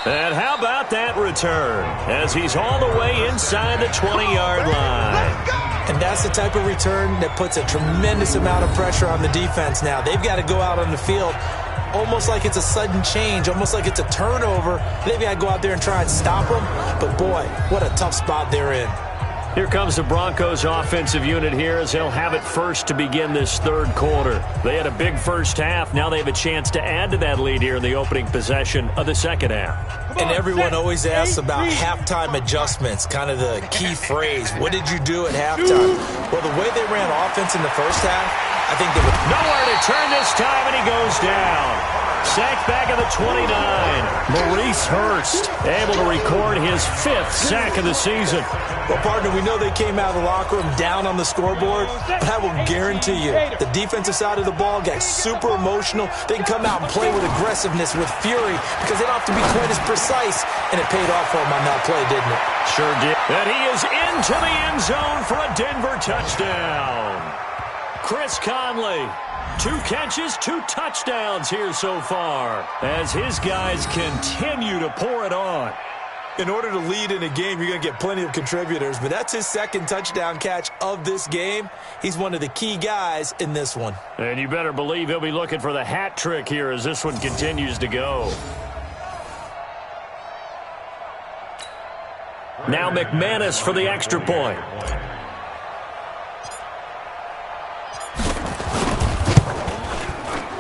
And how about that return as he's all the way inside the 20-yard line. And that's the type of return that puts a tremendous amount of pressure on the defense now. They've got to go out on the field almost like it's a sudden change, almost like it's a turnover. They've got to go out there and try and stop them. But, boy, what a tough spot they're in. Here comes the Broncos offensive unit here as they'll have it first to begin this third quarter. They had a big first half. Now they have a chance to add to that lead here in the opening possession of the second half. And everyone always asks about halftime adjustments, kind of the key phrase. What did you do at halftime? Well, the way they ran offense in the first half, I think they would... Nowhere to turn this time, and he goes down. Sacked back at the 29. Maurice Hurst able to record his 5th sack of the season. Well, partner, we know they came out of the locker room down on the scoreboard, but I will guarantee you the defensive side of the ball got super emotional. They can come out and play with aggressiveness, with fury, because they don't have to be quite as precise, and it paid off for them on that play, didn't it? Sure did. And he is into the end zone for a Denver touchdown. Chris Conley, 2 catches, 2 touchdowns here so far as his guys continue to pour it on. In order to lead in a game, you're going to get plenty of contributors, but that's his 2nd touchdown catch of this game. He's one of the key guys in this one. And you better believe he'll be looking for the hat trick here as this one continues to go. Now McManus for the extra point.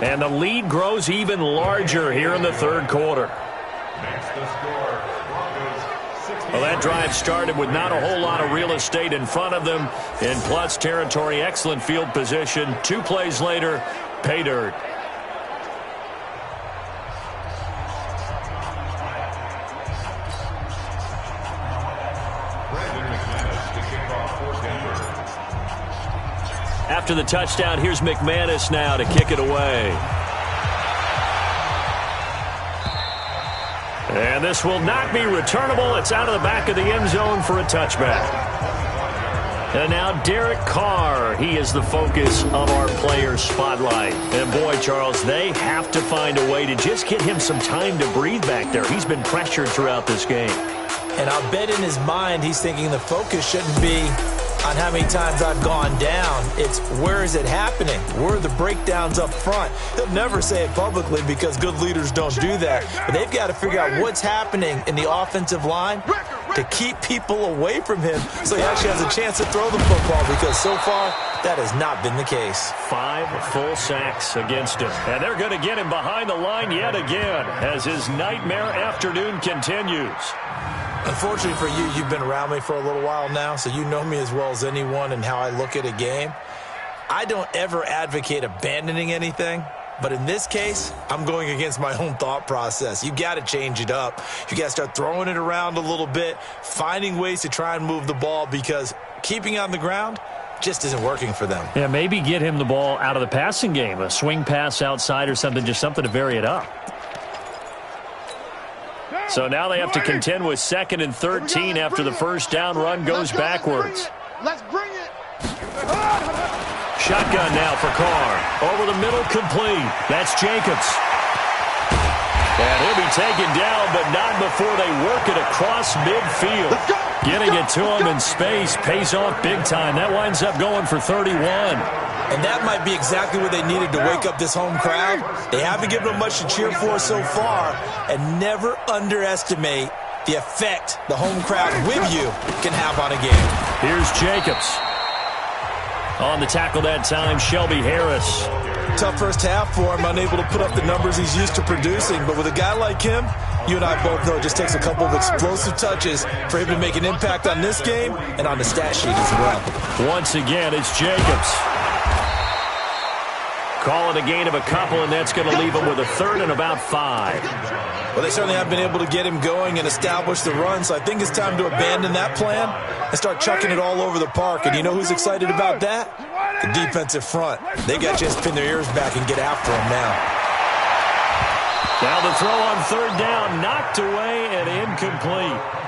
And the lead grows even larger here in the 3rd quarter. Well, that drive started with not a whole lot of real estate in front of them. In plus territory, excellent field position. 2 plays later, pay dirt. After the touchdown, here's McManus now to kick it away. And this will not be returnable. It's out of the back of the end zone for a touchback. And now Derek Carr. He is the focus of our player spotlight. And boy, Charles, they have to find a way to just get him some time to breathe back there. He's been pressured throughout this game. And I'll bet in his mind he's thinking the focus shouldn't be on how many times I've gone down. It's where is it happening? Where are the breakdowns up front? He'll never say it publicly because good leaders don't do that. But they've got to figure out what's happening in the offensive line to keep people away from him so he actually has a chance to throw the football, because so far that has not been the case. 5 full sacks against him. And they're going to get him behind the line yet again as his nightmare afternoon continues. Unfortunately for you, you've been around me for a little while now, so you know me as well as anyone and how I look at a game. I don't ever advocate abandoning anything, but in this case, I'm going against my own thought process. You got to change it up. You got to start throwing it around a little bit, finding ways to try and move the ball, because keeping it on the ground just isn't working for them. Yeah, maybe get him the ball out of the passing game, a swing pass outside or something, just something to vary it up. So now they have to contend with 2nd and 13 after the first down run goes backwards. Let's bring it. Shotgun now for Carr. Over the middle, complete. That's Jacobs. And he'll be taken down, but not before they work it across midfield. Getting it to him in space pays off big time. That winds up going for 31. And that might be exactly what they needed to wake up this home crowd. They haven't given them much to cheer for so far. And never underestimate the effect the home crowd with you can have on a game. Here's Jacobs. On the tackle that time, Shelby Harris. Tough first half for him, unable to put up the numbers he's used to producing. But with a guy like him, you and I both know it just takes a couple of explosive touches for him to make an impact on this game and on the stat sheet as well. Once again, it's Jacobs. Call it a gain of a couple, and that's going to leave him with a 3rd and about 5. Well, they certainly have been able to get him going and establish the run, so I think it's time to abandon that plan and start chucking it all over the park. And you know who's excited about that? The defensive front. They got to just pin their ears back and get after him now. Now the throw on 3rd down, knocked away and incomplete.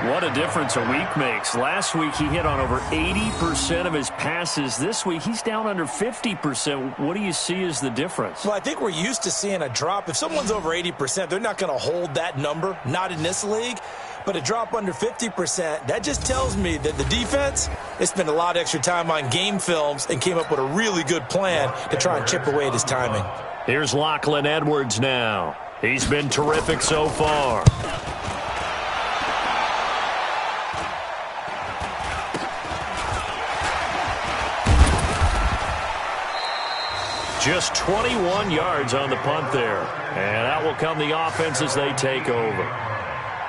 What a difference a week makes. Last week he hit on over 80% of his passes. This week he's down under 50%. What do you see as the difference? Well, I think we're used to seeing a drop. If someone's over 80%, they're not going to hold that number, not in this league. But a drop under 50%, that just tells me that the defense, they spent a lot of extra time on game films and came up with a really good plan to try and chip away at his timing. Here's Lachlan Edwards now. He's been terrific so far. Just 21 yards on the punt there. And out will come the offense as they take over.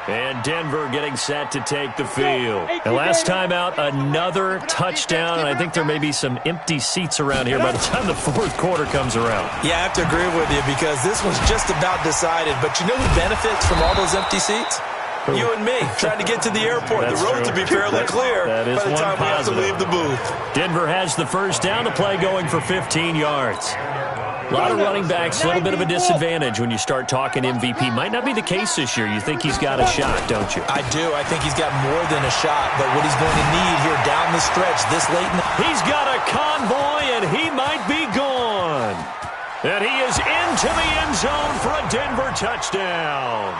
And Denver getting set to take the field. And last time out, another touchdown. And I think there may be some empty seats around here by the time the 4th quarter comes around. Yeah, I have to agree with you because this one's just about decided. But you know who benefits from all those empty seats? You and me, trying to get to the airport. That's the road true. to be fairly clear That is by the time we have to positive. leave the booth. Denver has the first down, the play going for 15 yards. A lot of running backs, a little bit of a disadvantage when you start talking MVP. Might not be the case this year. You think he's got a shot, don't you? I do. I think he's got more than a shot. But what he's going to need here down the stretch this late in the... He's got a convoy, and he might be gone. And he is into the end zone for a Denver touchdown.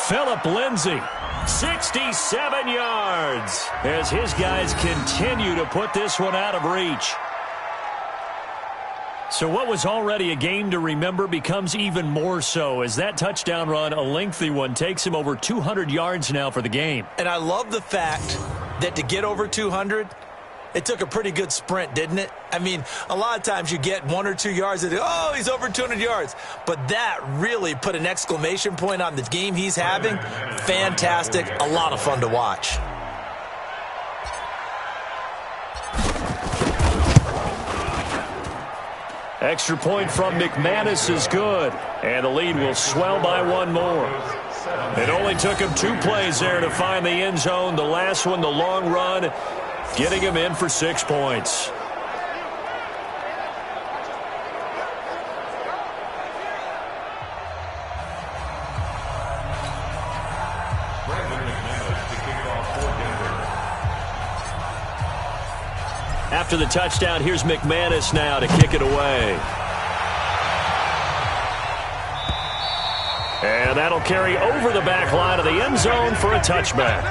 Phillip Lindsay, 67 yards, as his guys continue to put this one out of reach. So what was already a game to remember becomes even more so as that touchdown run, a lengthy one, takes him over 200 yards now for the game. And I love the fact that to get over 200, it took a pretty good sprint, didn't it? I mean, a lot of times you get 1 or 2 yards and, oh, he's over 200 yards. But that really put an exclamation point on the game he's having. Fantastic. A lot of fun to watch. Extra point from McManus is good. And the lead will swell by one more. It only took him 2 plays there to find the end zone. The last one, the long run, getting him in for 6 points. After the touchdown, here's McManus now to kick it away. And that'll carry over the back line of the end zone for a touchback.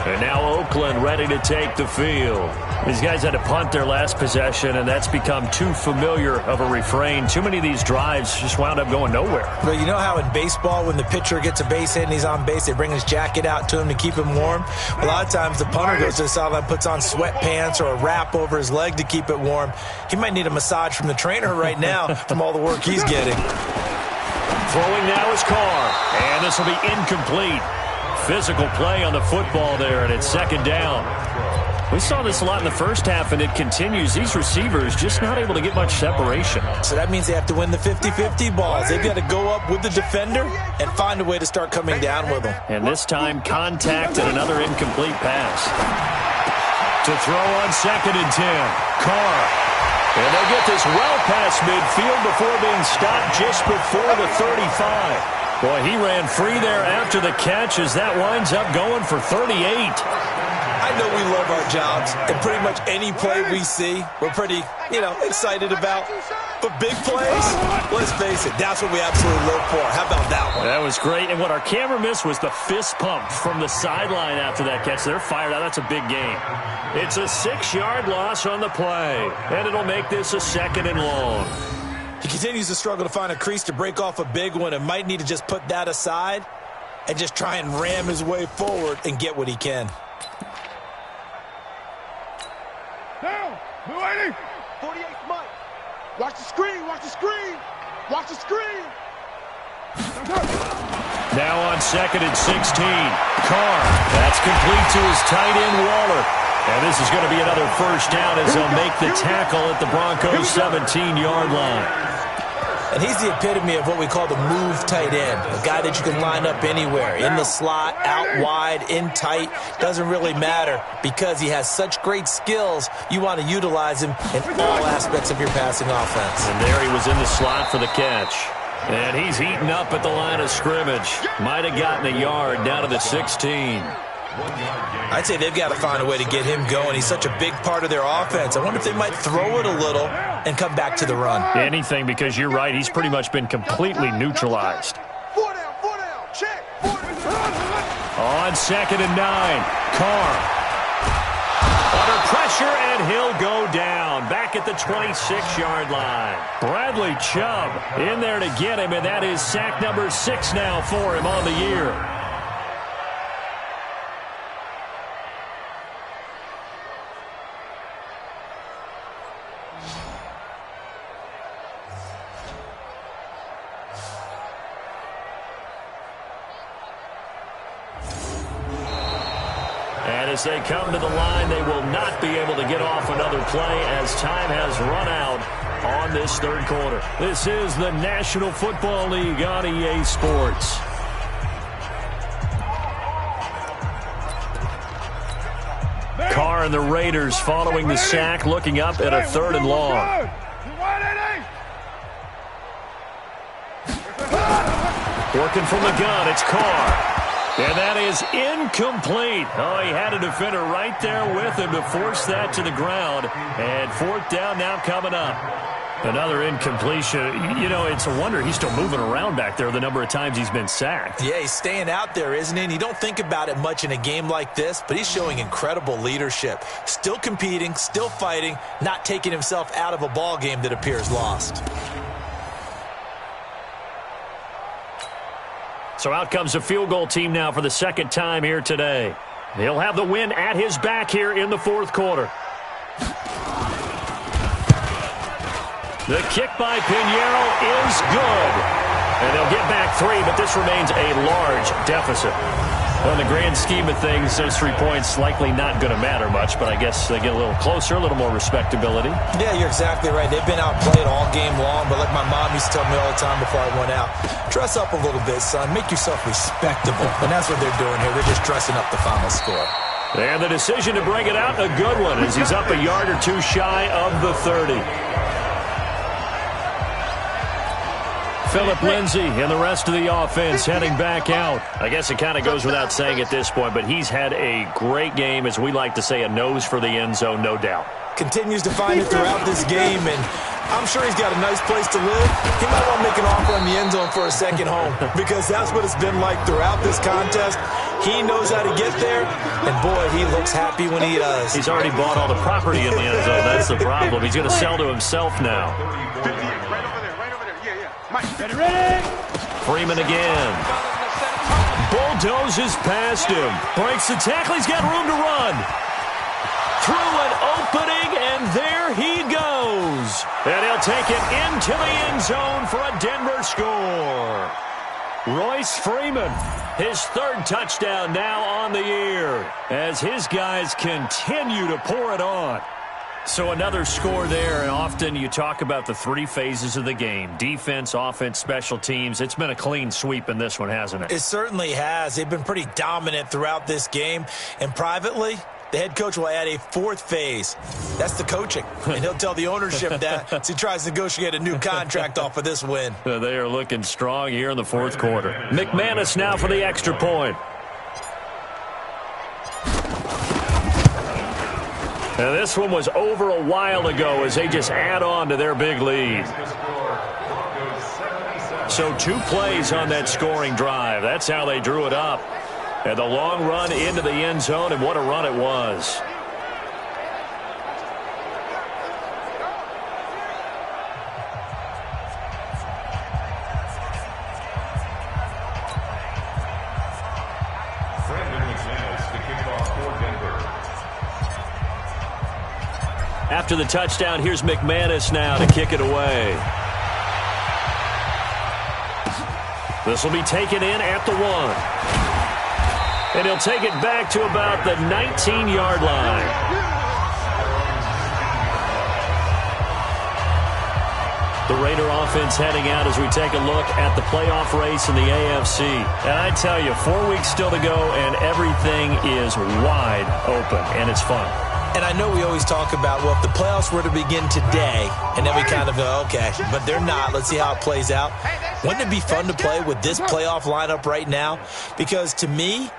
And now Oakland ready to take the field. These guys had to punt their last possession, and that's become too familiar of a refrain. Too many of these drives just wound up going nowhere. Well, you know how in baseball when the pitcher gets a base hit and he's on base, they bring his jacket out to him to keep him warm? A lot of times the punter goes to the sideline, puts on sweatpants or a wrap over his leg to keep it warm. He might need a massage from the trainer right now from all the work he's getting. Throwing now is Carr, and this will be incomplete. Physical play on the football there, and it's second down. We saw this a lot in the first half, and it continues. These receivers just not able to get much separation. So that means they have to win the 50-50 balls. They've got to go up with the defender and find a way to start coming down with them. And this time, contact and another incomplete pass. To throw on 2nd and 10, Carr. And they get this well past midfield before being stopped just before the 35. Boy, he ran free there after the catch as that winds up going for 38. I know we love our jobs, and pretty much any play we see, we're pretty, excited about. But big plays, let's face it, that's what we absolutely live for. How about that one? That was great, and what our camera missed was the fist pump from the sideline after that catch. They're fired out. That's a big game. It's a 6-yard loss on the play, and it'll make this a 2nd and long. He continues to struggle to find a crease to break off a big one and might need to just put that aside and just try and ram his way forward and get what he can. Down! Blue 80! 48 Mike! Watch the screen! Watch the screen! Watch the screen! Now on 2nd and 16. Carr. That's complete to his tight end, Waller. And this is going to be another first down as they'll make the tackle at the Broncos' 17-yard line. And he's the epitome of what we call the move tight end, a guy that you can line up anywhere, in the slot, out wide, in tight, doesn't really matter because he has such great skills. You want to utilize him in all aspects of your passing offense. And there he was in the slot for the catch. And he's heating up at the line of scrimmage. Might have gotten a yard down to the 16. I'd say they've got to find a way to get him going. He's such a big part of their offense. I wonder if they might throw it a little and come back to the run. Anything, because you're right. He's pretty much been completely neutralized. 4 down, check. 4 down. On 2nd and 9, Carr. Under pressure, and he'll go down. Back at the 26-yard line. Bradley Chubb in there to get him, and that is sack number 6 now for him on the year. And as they come to the line, they will not be able to get off another play as time has run out on this third quarter. This is the National Football League on EA Sports. Carr and the Raiders following the sack, looking up at a 3rd and long. Working from the gun, it's Carr. And that is incomplete. Oh, he had a defender right there with him to force that to the ground. And fourth down now coming up. Another incompletion. You know, it's a wonder he's still moving around back there the number of times he's been sacked. Yeah, he's staying out there, isn't he? And you don't think about it much in a game like this, but he's showing incredible leadership. Still competing, still fighting, not taking himself out of a ball game that appears lost. So out comes the field goal team now for the second time here today. He'll have the win at his back here in the fourth quarter. The kick by Pinheiro is good. And they'll get back 3, but this remains a large deficit. Well, in the grand scheme of things, those 3 points likely not going to matter much, but I guess they get a little closer, a little more respectability. Yeah, you're exactly right. They've been outplayed all game long, but like my mom used to tell me all the time before I went out, dress up a little bit, son. Make yourself respectable. And that's what they're doing here. They're just dressing up the final score. And the decision to bring it out, a good one, as he's up a yard or 2 shy of the 30. Philip Lindsay and the rest of the offense heading back out. I guess it kind of goes without saying at this point, but he's had a great game, as we like to say, a nose for the end zone, no doubt. Continues to find it throughout this game, and I'm sure he's got a nice place to live. He might want to make an offer on the end zone for a second home, because that's what it's been like throughout this contest. He knows how to get there, and boy, he looks happy when he does. He's already bought all the property in the end zone. That's the problem. He's going to sell to himself now. Ready? Freeman again. Bulldozes past him. Breaks the tackle. He's got room to run. Through an opening, and there he goes. And he'll take it into the end zone for a Denver score. Royce Freeman, his 3rd touchdown now on the year, as his guys continue to pour it on. So another score there, and often you talk about the 3 phases of the game. Defense, offense, special teams. It's been a clean sweep in this one, hasn't it? It certainly has. They've been pretty dominant throughout this game. And privately, the head coach will add a 4th phase. That's the coaching. And he'll tell the ownership that as he tries to negotiate a new contract off of this win. They are looking strong here in the fourth quarter. McManus now for the extra point. Now, this one was over a while ago as they just add on to their big lead. So 2 plays on that scoring drive. That's how they drew it up. And the long run into the end zone, and what a run it was. After the touchdown, here's McManus now to kick it away. This will be taken in at the 1. And he'll take it back to about the 19-yard line. The Raider offense heading out as we take a look at the playoff race in the AFC. And I tell you, 4 weeks still to go, and everything is wide open, and it's fun. And I know we always talk about, well, if the playoffs were to begin today, and then we kind of go, okay, but they're not. Let's see how it plays out. Wouldn't it be fun to play with this playoff lineup right now? Because to me,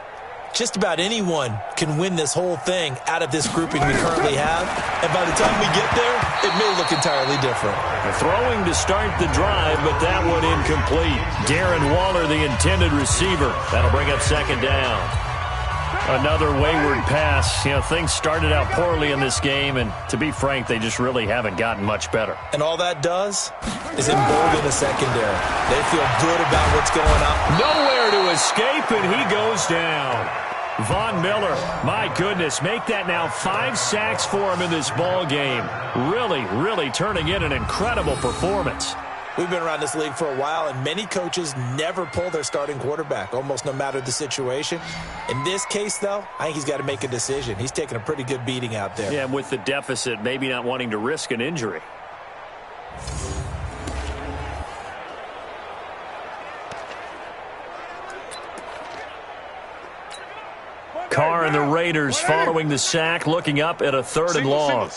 just about anyone can win this whole thing out of this grouping we currently have. And by the time we get there, it may look entirely different. Throwing to start the drive, but that one incomplete. Darren Waller, the intended receiver. That'll bring up 2nd down. Another wayward pass. You know, things started out poorly in this game, and to be frank, they just really haven't gotten much better. And all that does is embolden the secondary. They feel good about what's going on. Nowhere to escape, and he goes down. Von Miller, my goodness, make that now 5 sacks for him in this ball game. Really, really turning in an incredible performance. We've been around this league for a while, and many coaches never pull their starting quarterback, almost no matter the situation. In this case, though, I think he's got to make a decision. He's taking a pretty good beating out there. Yeah, and with the deficit, maybe not wanting to risk an injury. Carr and the Raiders following the sack, looking up at a 3rd and long.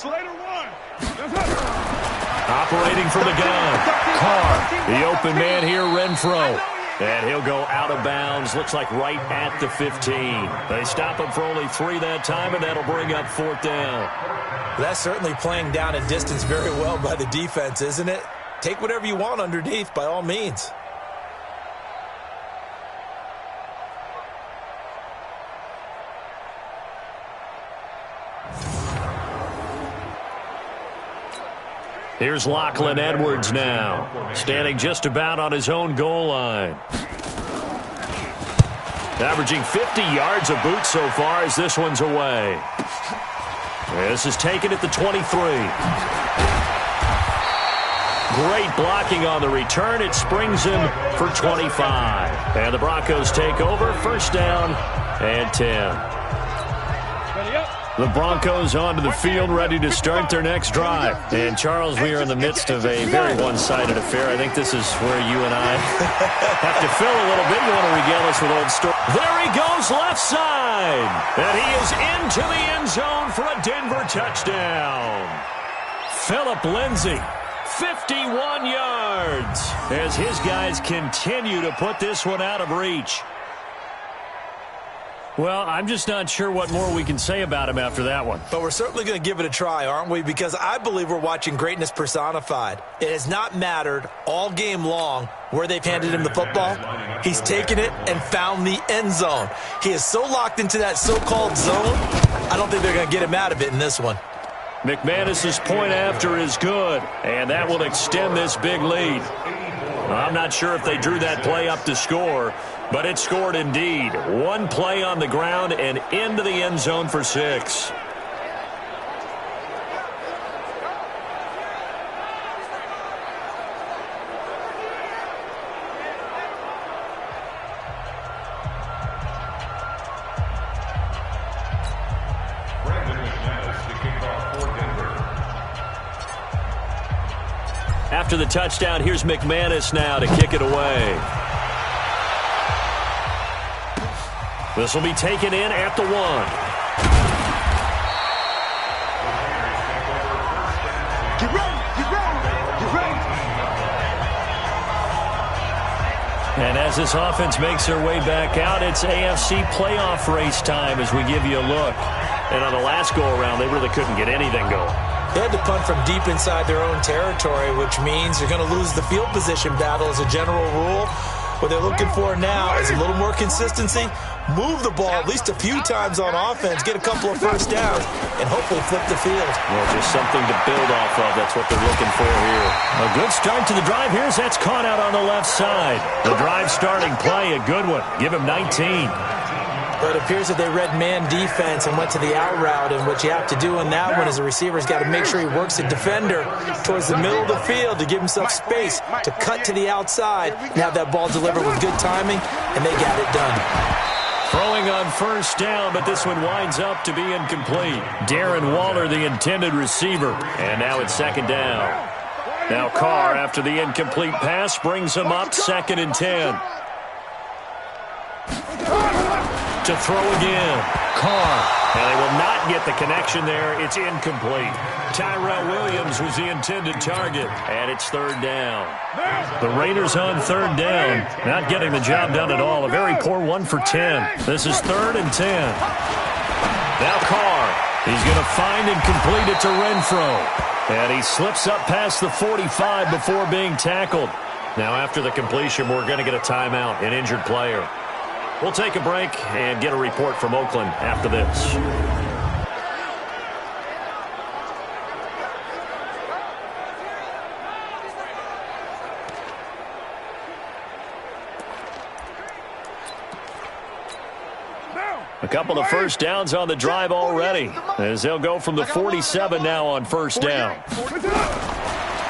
Operating from the gun. Carr, the open man here, Renfro. And he'll go out of bounds, looks like right at the 15. They stop him for only 3 that time, and that'll bring up 4th down. That's certainly playing down a distance very well by the defense, isn't it? Take whatever you want underneath, by all means. Here's Lachlan Edwards now, standing just about on his own goal line. Averaging 50 yards a boot so far as this one's away. This is taken at the 23. Great blocking on the return. It springs him for 25. And the Broncos take over. 1st down and 10. The Broncos onto the field, ready to start their next drive. And, Charles, we are in the midst of a very one-sided affair. I think this is where you and I have to fill a little bit. You want to regale us with old stories. There he goes, left side. And he is into the end zone for a Denver touchdown. Phillip Lindsay, 51 yards, as his guys continue to put this one out of reach. Well, I'm just not sure what more we can say about him after that one. But we're certainly going to give it a try, aren't we? Because I believe we're watching greatness personified. It has not mattered all game long where they've handed him the football. He's taken it and found the end zone. He is so locked into that so-called zone, I don't think they're going to get him out of it in this one. McManus's point after is good, and that will extend this big lead. I'm not sure if they drew that play up to score, but it scored indeed. One play on the ground and into the end zone for 6. After the touchdown, here's McManus now to kick it away. This will be taken in at the 1. Get ready, get ready, get ready. And as this offense makes their way back out, it's AFC playoff race time as we give you a look. And on the last go-around, they really couldn't get anything going. They had to punt from deep inside their own territory, which means you're going to lose the field position battle as a general rule. What they're looking for now is a little more consistency, move the ball at least a few times on offense, get a couple of first downs, and hopefully flip the field. Well, just something to build off of. That's what they're looking for here. A good start to the drive. Here's that's caught out on the left side. The drive starting play, a good one. Give him 19. But it appears that they read man defense and went to the out route, and what you have to do in that one is the receiver's got to make sure he works the defender towards the middle of the field to give himself space to cut to the outside and have that ball delivered with good timing, and they got it done. Throwing on 1st down, but this one winds up to be incomplete. Darren Waller, the intended receiver, and now it's 2nd down. Now Carr, after the incomplete pass, brings him up 2nd and 10. To throw again. Carr. And they will not get the connection there. It's incomplete. Tyrell Williams was the intended target. And it's 3rd down. The Raiders on 3rd down. Not getting the job done at all. A very poor 1 for 10. This is 3rd and 10. Now Carr. He's going to find and complete it to Renfro. And he slips up past the 45 before being tackled. Now after the completion, we're going to get a timeout, an injured player. We'll take a break and get a report from Oakland after this. A couple of first downs on the drive already, as they'll go from the 47 now on 1st down.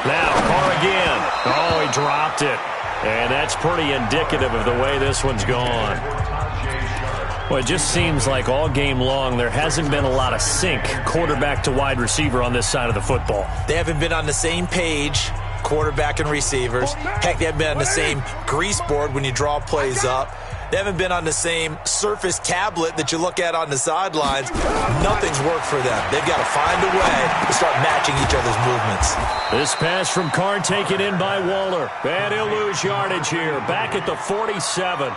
Now Carr again. Oh, he dropped it. And that's pretty indicative of the way this one's gone. Well, it just seems like all game long there hasn't been a lot of sync quarterback to wide receiver on this side of the football. They haven't been on the same page, quarterback and receivers. Heck, they haven't been on the same grease board when you draw plays up. They haven't been on the same Surface tablet that you look at on the sidelines. Nothing's worked for them. They've got to find a way to start matching each other's movements. This pass from Carr taken in by Waller. And he'll lose yardage here. Back at the 47.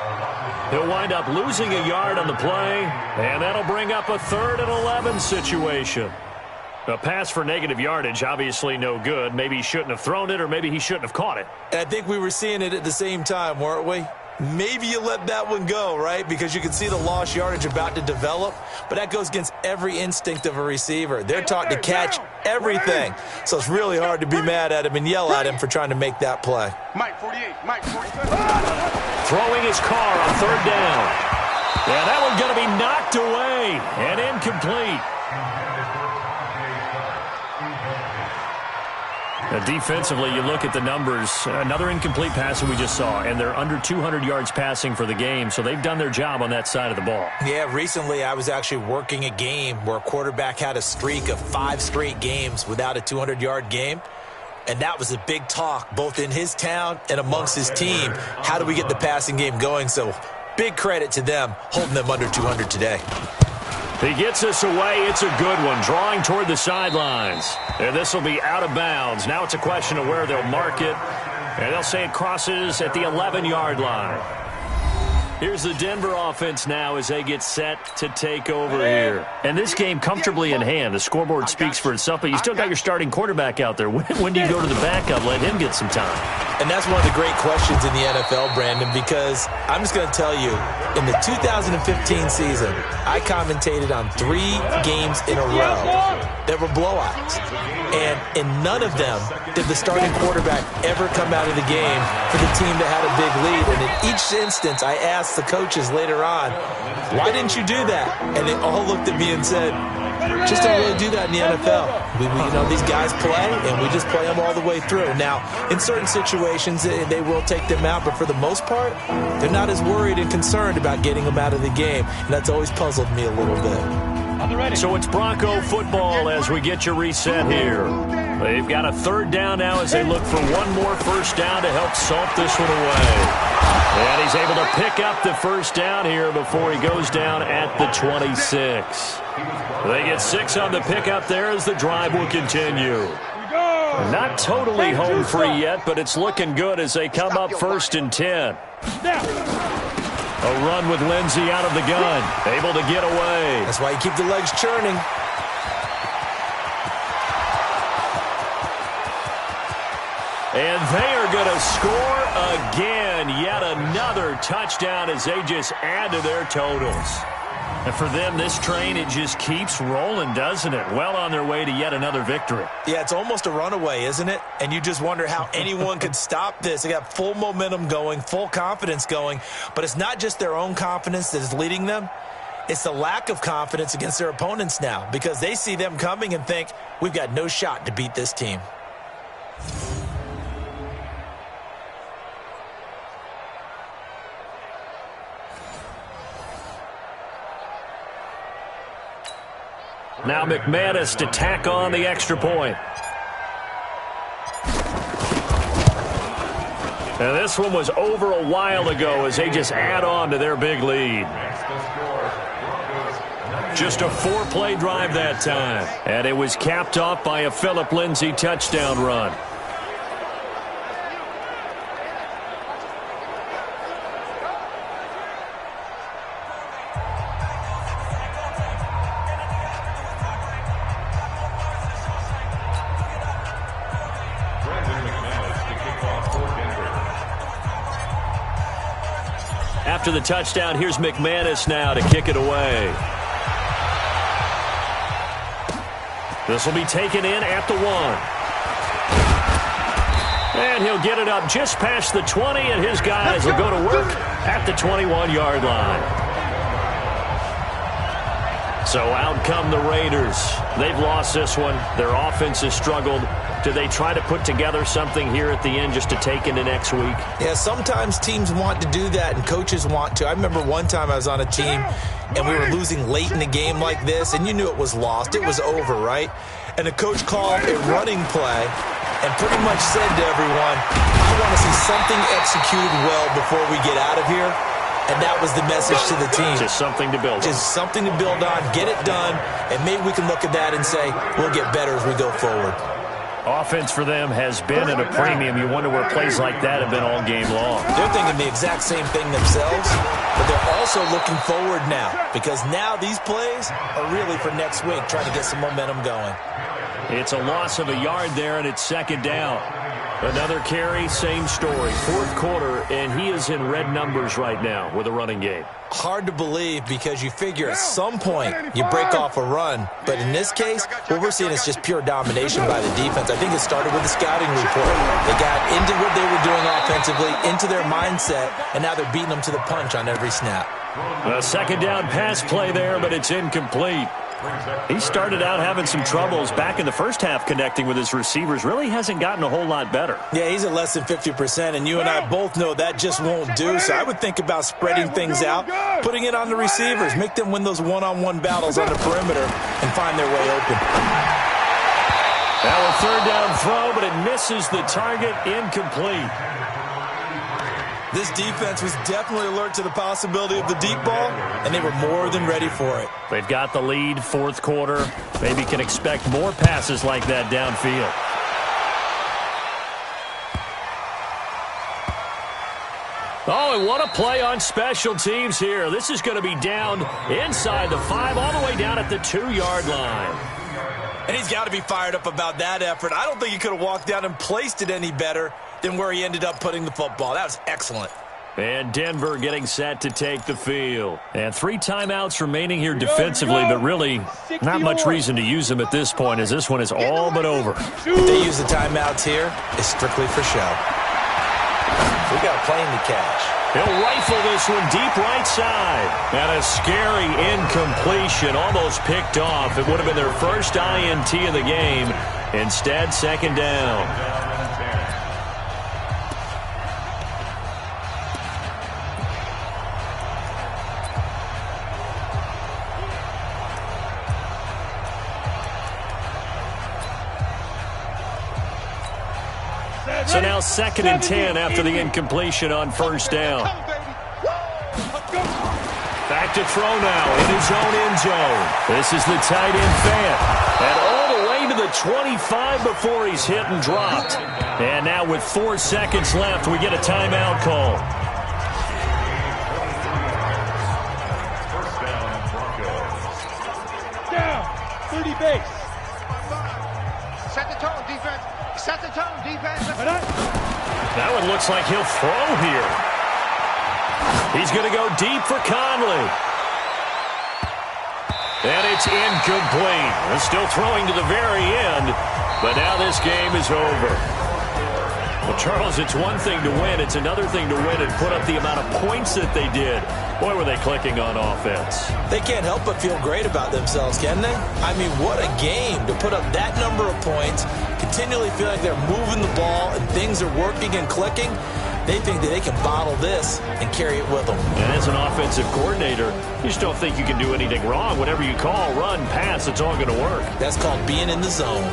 He'll wind up losing a yard on the play, and that'll bring up a 3rd and 11 situation. A pass for negative yardage, obviously no good. Maybe he shouldn't have thrown it, or maybe he shouldn't have caught it. And I think we were seeing it at the same time, weren't we? Maybe you let that one go, right? Because you can see the lost yardage about to develop, but that goes against every instinct of a receiver. They're taught to catch everything, so it's really hard to be mad at him and yell at him for trying to make that play. Mike 48, Mike 47. Throwing his Carr on 3rd down. Yeah, that one's going to be knocked away and incomplete. Defensively, you look at the numbers. Another incomplete pass that we just saw, and they're under 200 yards passing for the game, so they've done their job on that side of the ball. Yeah, recently I was actually working a game where a quarterback had a streak of 5 straight games without a 200-yard game, and that was a big talk both in his town and amongst his team. How do we get the passing game going? So big credit to them holding them under 200 today. He gets this away. It's a good one, drawing toward the sidelines. And this will be out of bounds. Now it's a question of where they'll mark it. And they'll say it crosses at the 11-yard line. Here's the Denver offense now as they get set to take over here. And this game comfortably in hand. The scoreboard speaks for itself, but you still got your starting quarterback out there. When do you go to the backup, let him get some time? And that's one of the great questions in the NFL, Brandon, because I'm just going to tell you, in the 2015 season, I commentated on 3 games in a row that were blowouts. And in none of them did the starting quarterback ever come out of the game for the team that had a big lead. And in each instance, I asked the coaches later on, why didn't you do that? And they all looked at me and said, just don't really do that in the NFL. These guys play, and we just play them all the way through. Now, in certain situations, they will take them out, but for the most part, they're not as worried and concerned about getting them out of the game, and that's always puzzled me a little bit. So it's Bronco football as we get you reset here. They've got a 3rd down now as they look for one more first down to help salt this one away. And he's able to pick up the first down here before he goes down at the 26. They get 6 on the pickup there as the drive will continue. Not totally home free yet, but it's looking good as they come up 1st and 10. A run with Lindsey out of the gun. Able to get away. That's why you keep the legs churning. And they are going to score again. Yet another touchdown as they just add to their totals. And for them, this train, it just keeps rolling, doesn't it? Well on their way to yet another victory. Yeah, it's almost a runaway, isn't it? And you just wonder how anyone could stop this. They got full momentum going, full confidence going. But it's not just their own confidence that is leading them. It's the lack of confidence against their opponents now because they see them coming and think, we've got no shot to beat this team. Now McManus to tack on the extra point. And this one was over a while ago as they just add on to their big lead. Just a 4-play drive that time. And it was capped off by a Phillip Lindsay touchdown run. After the touchdown, here's McManus now to kick it away. This will be taken in at the 1. And he'll get it up just past the 20, and his guys will go to work at the 21-yard line. So out come the Raiders. They've lost this one. Their offense has struggled. Do they try to put together something here at the end just to take into next week? Yeah, sometimes teams want to do that and coaches want to. I remember one time I was on a team and we were losing late in a game like this, and you knew it was lost. It was over, right? And the coach called a running play and pretty much said to everyone, I want to see something executed well before we get out of here. and that was the message to the team. Just something to build on. Just something to build on, get it done, and maybe we can look at that and say, we'll get better as we go forward. Offense for them has been at a premium. You wonder where plays like that have been all game long. They're thinking the exact same thing themselves, but they're also looking forward now because now these plays are really for next week, trying to get some momentum going. It's a loss of a yard there, and it's second down. Another carry, same story. Fourth quarter, and he is in red numbers right now with a running game. Hard to believe because you figure at some point you break off a run. But in this case, what we're seeing is just pure domination by the defense. I think it started with the scouting report. They got into what they were doing offensively, into their mindset, and now they're beating them to the punch on every snap. A second down pass play there, but it's incomplete. He started out having some troubles back in the first half connecting with his receivers. Really hasn't gotten a whole lot better. Yeah, he's at less than 50%, and you and I both know that just won't do. So I would think about spreading things out, putting it on the receivers, make them win those one-on-one battles on the perimeter and find their way open. Now a third down throw, but it misses the target, incomplete. This defense was definitely alert to the possibility of the deep ball, and they were more than ready for it. They've got the lead, fourth quarter. Maybe can expect more passes like that downfield. Oh, and what a play on special teams here. This is going to be down inside the 5, all the way down at the 2-yard line. And he's got to be fired up about that effort. I don't think he could have walked down and placed it any better than where he ended up putting the football. That was excellent. And Denver getting set to take the field. And 3 timeouts remaining here defensively, but really not much reason to use them at this point as this one is all but over. If they use the timeouts here, it's strictly for show. We got a plane to catch. He'll rifle this one deep right side. And a scary incompletion, almost picked off. It would have been their first INT of the game. Instead, second down. So now 2nd and 10 after the incompletion on first down. Back to throw now in his own end zone. This is the tight end fan. And all the way to the 25 before he's hit and dropped. And now with 4 seconds left, we get a timeout call. Down, 30 base. Set the tone, defense. Set the tone, defense. That one looks like he'll throw here. He's going to go deep for Conley. And it's incomplete. They're still throwing to the very end, but now this game is over. Well, Charles, it's one thing to win. It's another thing to win and put up the amount of points that they did. Boy, were they clicking on offense. They can't help but feel great about themselves, can they? I mean, what a game to put up that number of points, continually feel like they're moving the ball and things are working and clicking. They think that they can bottle this and carry it with them. And as an offensive coordinator, you just don't think you can do anything wrong. Whatever you call, run, pass, it's all going to work. That's called being in the zone.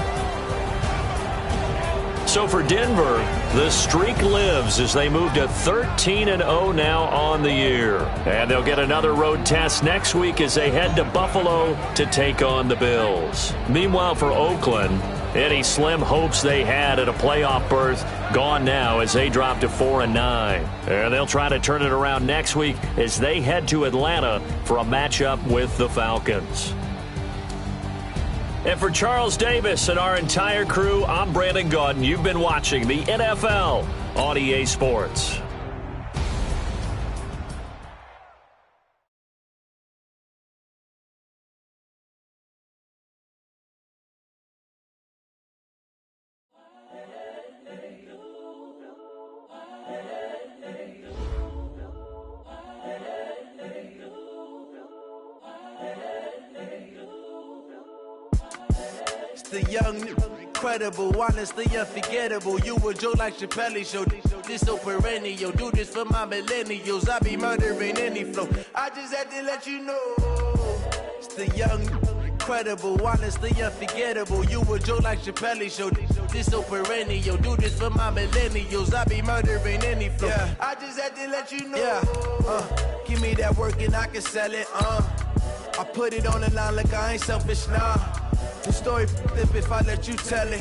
So for Denver, the streak lives as they move to 13-0 now on the year. And they'll get another road test next week as they head to Buffalo to take on the Bills. Meanwhile, for Oakland, any slim hopes they had at a playoff berth gone now as they drop to 4-9. And they'll try to turn it around next week as they head to Atlanta for a matchup with the Falcons. And for Charles Davis and our entire crew, I'm Brandon Gaudin. You've been watching the NFL on EA Sports. The young, incredible, honestly unforgettable. You a Joe like Chappelle show. This so perennial. Do this for my millennials. I be murdering any flow. I just had to let you know. It's the young, incredible, honestly unforgettable. You a joke like Chappelle Show. This so perennial. Do this for my millennials. I be murdering any flow. Yeah. I just had to let you know. Yeah. Give me that work and I can sell it. I put it on the line like I ain't selfish, nah. The story flip if I let you tell it.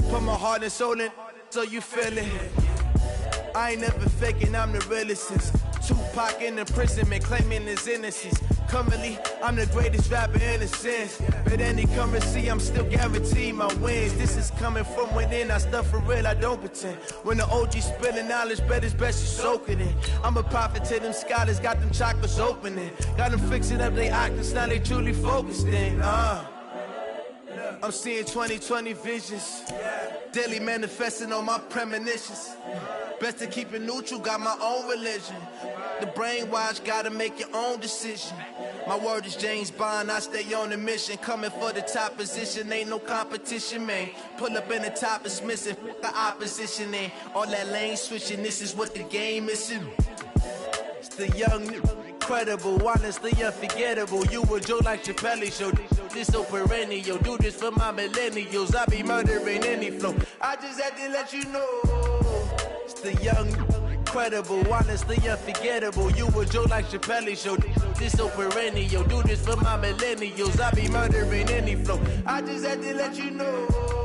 Put my heart and soul in so you feel it. I ain't never faking, I'm the realest since Tupac in imprisonment, claiming his innocence. Currently, I'm the greatest rapper in a sense. But any currency, I'm still guaranteed my wins. This is coming from within, I stuff for real, I don't pretend. When the OG spilling knowledge, bet it's best you soak it in. I'm a prophet to them scholars, got them chakras opening. Got them fixing up their octaves, now they truly focused in. I'm seeing 2020 visions. Daily manifesting on my premonitions. Best to keep it neutral, got my own religion. The brainwash, gotta make your own decision. My word is James Bond, I stay on a mission. Coming for the top position, ain't no competition, man. Pull up in the top, it's missing, the opposition ain't. All that lane switching, this is what the game is. It's the young, incredible, honestly unforgettable. You a joke like Chappelle Show. This so perennial. Do this for my millennials. I be murdering any flow. I just had to let you know. It's the young, incredible, honestly unforgettable. You a joke like Chappelle Show. This so perennial. Do this for my millennials. I be murdering any flow. I just had to let you know.